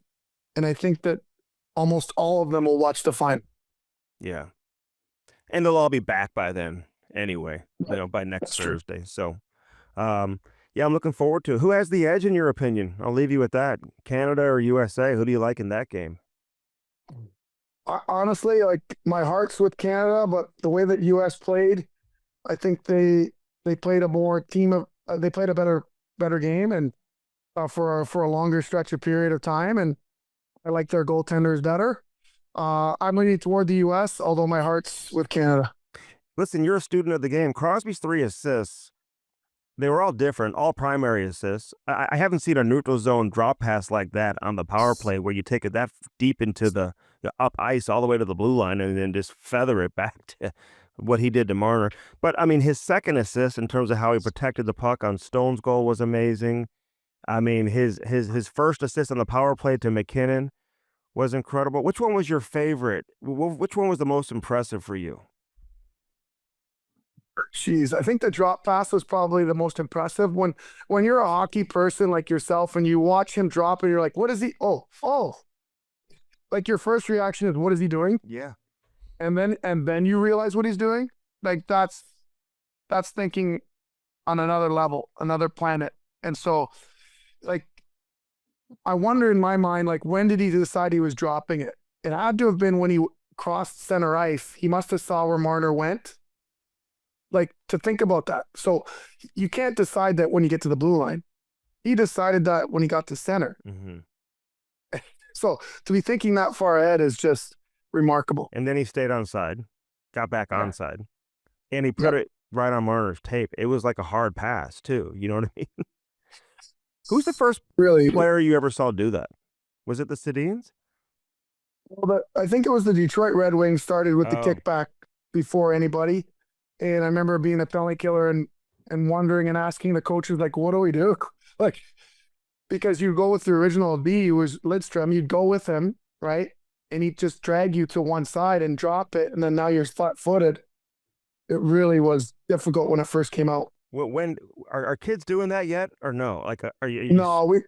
I think that almost all of them will watch the final. Yeah. And they'll all be back by then anyway, by next Thursday. So, yeah, I'm looking forward to it. Who has the edge in your opinion? I'll leave you with that. Canada or USA? Who do you like in that game? Honestly, my heart's with Canada, but the way that US played, I think they They played a more they played a better game and for a longer stretch of period of time. And I like their goaltenders better. I'm leaning toward the U.S., although my heart's with Canada. Listen, you're a student of the game. Crosby's 3 assists, they were all different, all primary assists. I haven't seen a neutral zone drop pass like that on the power play where you take it that deep into the up ice all the way to the blue line and then just feather it back to what he did to Marner. But, I mean, his second assist in terms of how he protected the puck on Stone's goal was amazing. I mean, his first assist on the power play to McKinnon was incredible. Which one was your favorite? Which one was the most impressive for you? Jeez, I think the drop pass was probably the most impressive. When you're a hockey person like yourself and you watch him drop and you're like, what is he? Oh. Like your first reaction is, what is he doing? Yeah. And then you realize what he's doing. Like that's thinking on another level, another planet. And so like I wonder in my mind, like when did he decide he was dropping it? It had to have been when he crossed center ice. He must have saw where Marner went. Like to think about that. So you can't decide that when you get to the blue line. He decided that when he got to center. Mm-hmm. So to be thinking that far ahead is just remarkable. And then he stayed onside, got back onside, and he put it right on Marner's tape. It was like a hard pass too. You know what I mean? Who's the first player you ever saw do that? Was it the Sedins? Well, I think it was the Detroit Red Wings started with the kickback before anybody. And I remember being a penalty killer and wondering and asking the coaches, like, what do we do? Like, because you go with the original B, who was Lidstrom, you'd go with him, right? And he'd just drag you to one side and drop it. And then now you're flat-footed. It really was difficult when it first came out. When are kids doing that yet or no? Like, are you? No,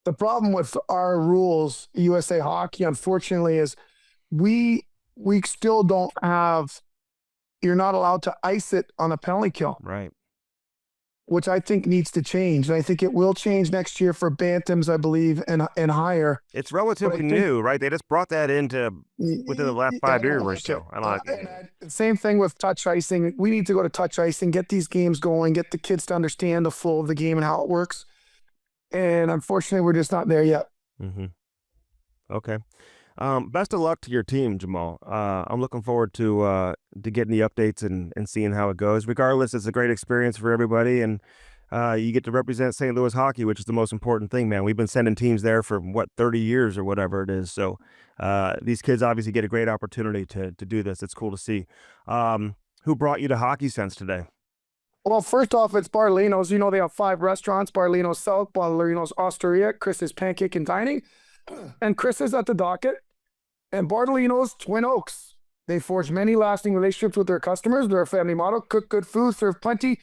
the problem with our rules, USA Hockey, unfortunately, is we still don't have, you're not allowed to ice it on a penalty kill. Right. Which I think needs to change. And I think it will change next year for bantams, I believe, and higher. It's relatively new, right? They just brought that into within the last 5 years or so. I like it. Same thing with touch icing. We need to go to touch icing, get these games going, get the kids to understand the flow of the game and how it works. And unfortunately, we're just not there yet. Mm-hmm. Okay. Best of luck to your team, Jamal. I'm looking forward to getting the updates and seeing how it goes. Regardless, it's a great experience for everybody, and you get to represent St. Louis hockey, which is the most important thing, man. We've been sending teams there for, 30 years or whatever it is. So these kids obviously get a great opportunity to do this. It's cool to see. Who brought you to Hockey Sense today? Well, first off, it's Bartolino's. You know, they have 5 restaurants, Bartolino's South, Bartolino's Osteria, Chris's Pancake and Dining, and Chris is at the docket. And Bartolino's Twin Oaks. They forge many lasting relationships with their customers. They're a family model. Cook good food, serve plenty.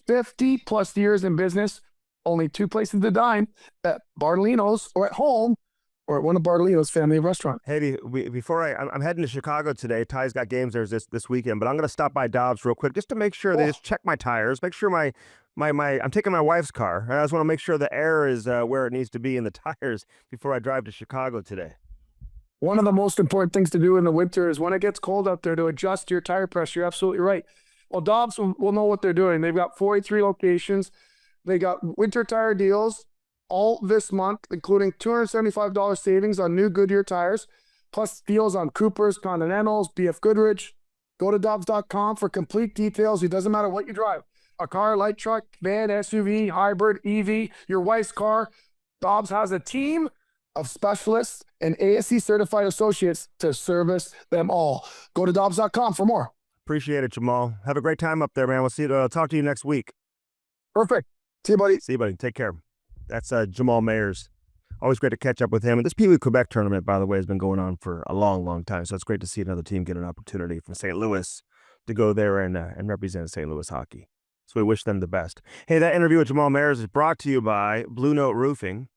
50 plus years in business. Only 2 places to dine, at Bartolino's or at home or at one of Bartolino's family restaurants. Hey, before I'm heading to Chicago today. Ty's got games there this weekend, but I'm going to stop by Dobbs real quick just to make sure they just check my tires, make sure my I'm taking my wife's car. I just want to make sure the air is where it needs to be in the tires before I drive to Chicago today. One of the most important things to do in the winter is when it gets cold out there to adjust your tire pressure. You're absolutely right. Well, Dobbs will know what they're doing. They've got 43 locations. They got winter tire deals all this month, including $275 savings on new Goodyear tires, plus deals on Coopers, Continentals, BF Goodrich. Go to Dobbs.com for complete details. It doesn't matter what you drive. A car, light truck, van, SUV, hybrid, EV, your wife's car. Dobbs has a team of specialists and ASC certified associates to service them all. Go to Dobbs.com for more. Appreciate it, Jamal. Have a great time up there, man. We'll see you. Talk to you next week. Perfect. See you, buddy. See you, buddy. Take care. That's Jamal Mayers. Always great to catch up with him. And this Pee Wee Quebec tournament, by the way, has been going on for a long, long time. So it's great to see another team get an opportunity from St. Louis to go there and represent St. Louis hockey. So we wish them the best. Hey, that interview with Jamal Mayers is brought to you by Blue Note Roofing.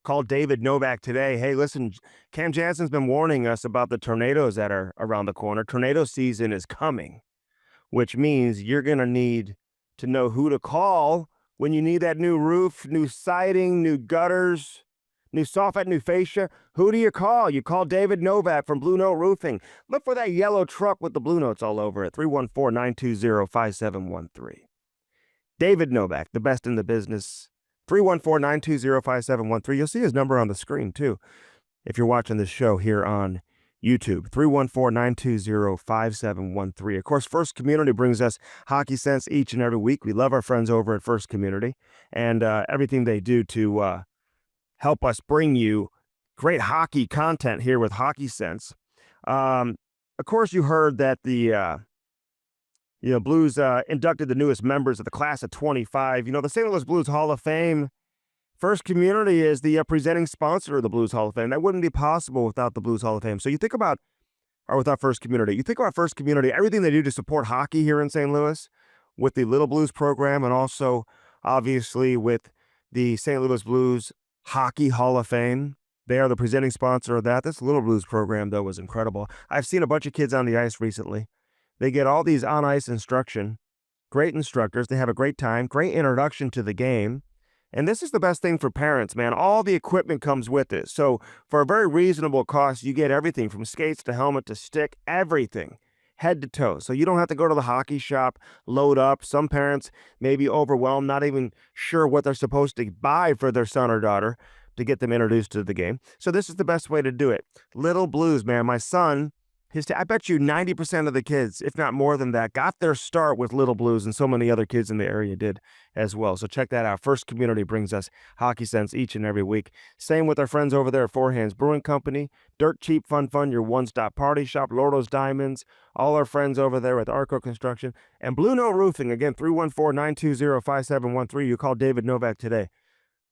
Called David Novak today. Hey, listen, Cam Jansen's been warning us about the tornadoes that are around the corner. Tornado season is coming, which means you're going to need to know who to call when you need that new roof, new siding, new gutters, new soffit, new fascia. Who do you call? You call David Novak from Blue Note Roofing. Look for that yellow truck with the Blue Notes all over it. 314-920-5713. David Novak, the best in the business. 314-920-5713. You'll see his number on the screen, too, if you're watching this show here on YouTube. 314-920-5713. Of course, First Community brings us Hockey Sense each and every week. We love our friends over at First Community and everything they do to help us bring you great hockey content here with Hockey Sense. Of course, you heard that the Blues inducted the newest members of the class of 25. The St. Louis Blues Hall of Fame. First Community is the presenting sponsor of the Blues Hall of Fame. That wouldn't be possible without the Blues Hall of Fame. So you think about, or without First Community, you think about First Community, everything they do to support hockey here in St. Louis with the Little Blues program and also, obviously, with the St. Louis Blues Hockey Hall of Fame. They are the presenting sponsor of that. This Little Blues program, though, was incredible. I've seen a bunch of kids on the ice recently. They get all these on-ice instruction, great instructors. They have a great time, great introduction to the game. And this is the best thing for parents, man. All the equipment comes with it. So for a very reasonable cost, you get everything from skates to helmet to stick, everything, head to toe. So you don't have to go to the hockey shop, load up. Some parents may be overwhelmed, not even sure what they're supposed to buy for their son or daughter to get them introduced to the game. So this is the best way to do it. Little Blues, man. My son, I bet you 90% of the kids, if not more than that, got their start with Little Blues, and so many other kids in the area did as well. So check that out. First Community brings us Hockey Sense each and every week. Same with our friends over there at Four Hands Brewing Company. Dirt Cheap Fun, your one-stop party shop. Lordo's Diamonds. All our friends over there with Arco Construction. And Blue Note Roofing. Again, 314-920-5713. You call David Novak today.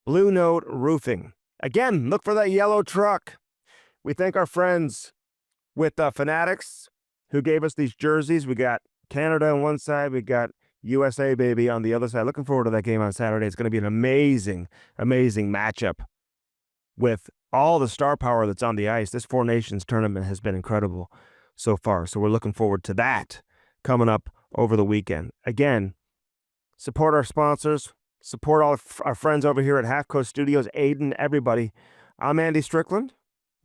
Blue Note Roofing. Again, look for that yellow truck. We thank our friends with Fanatics, who gave us these jerseys. We got Canada on one side. We got USA, baby, on the other side. Looking forward to that game on Saturday. It's going to be an amazing, amazing matchup with all the star power that's on the ice. This Four Nations tournament has been incredible so far. So we're looking forward to that coming up over the weekend. Again, support our sponsors. Support all our friends over here at Half Coast Studios, Aiden, everybody. I'm Andy Strickland,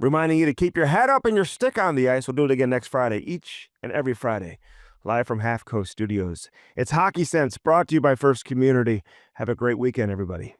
reminding you to keep your head up and your stick on the ice. We'll do it again next Friday, each and every Friday, live from Half Coast Studios. It's Hockey Sense, brought to you by First Community. Have a great weekend, everybody.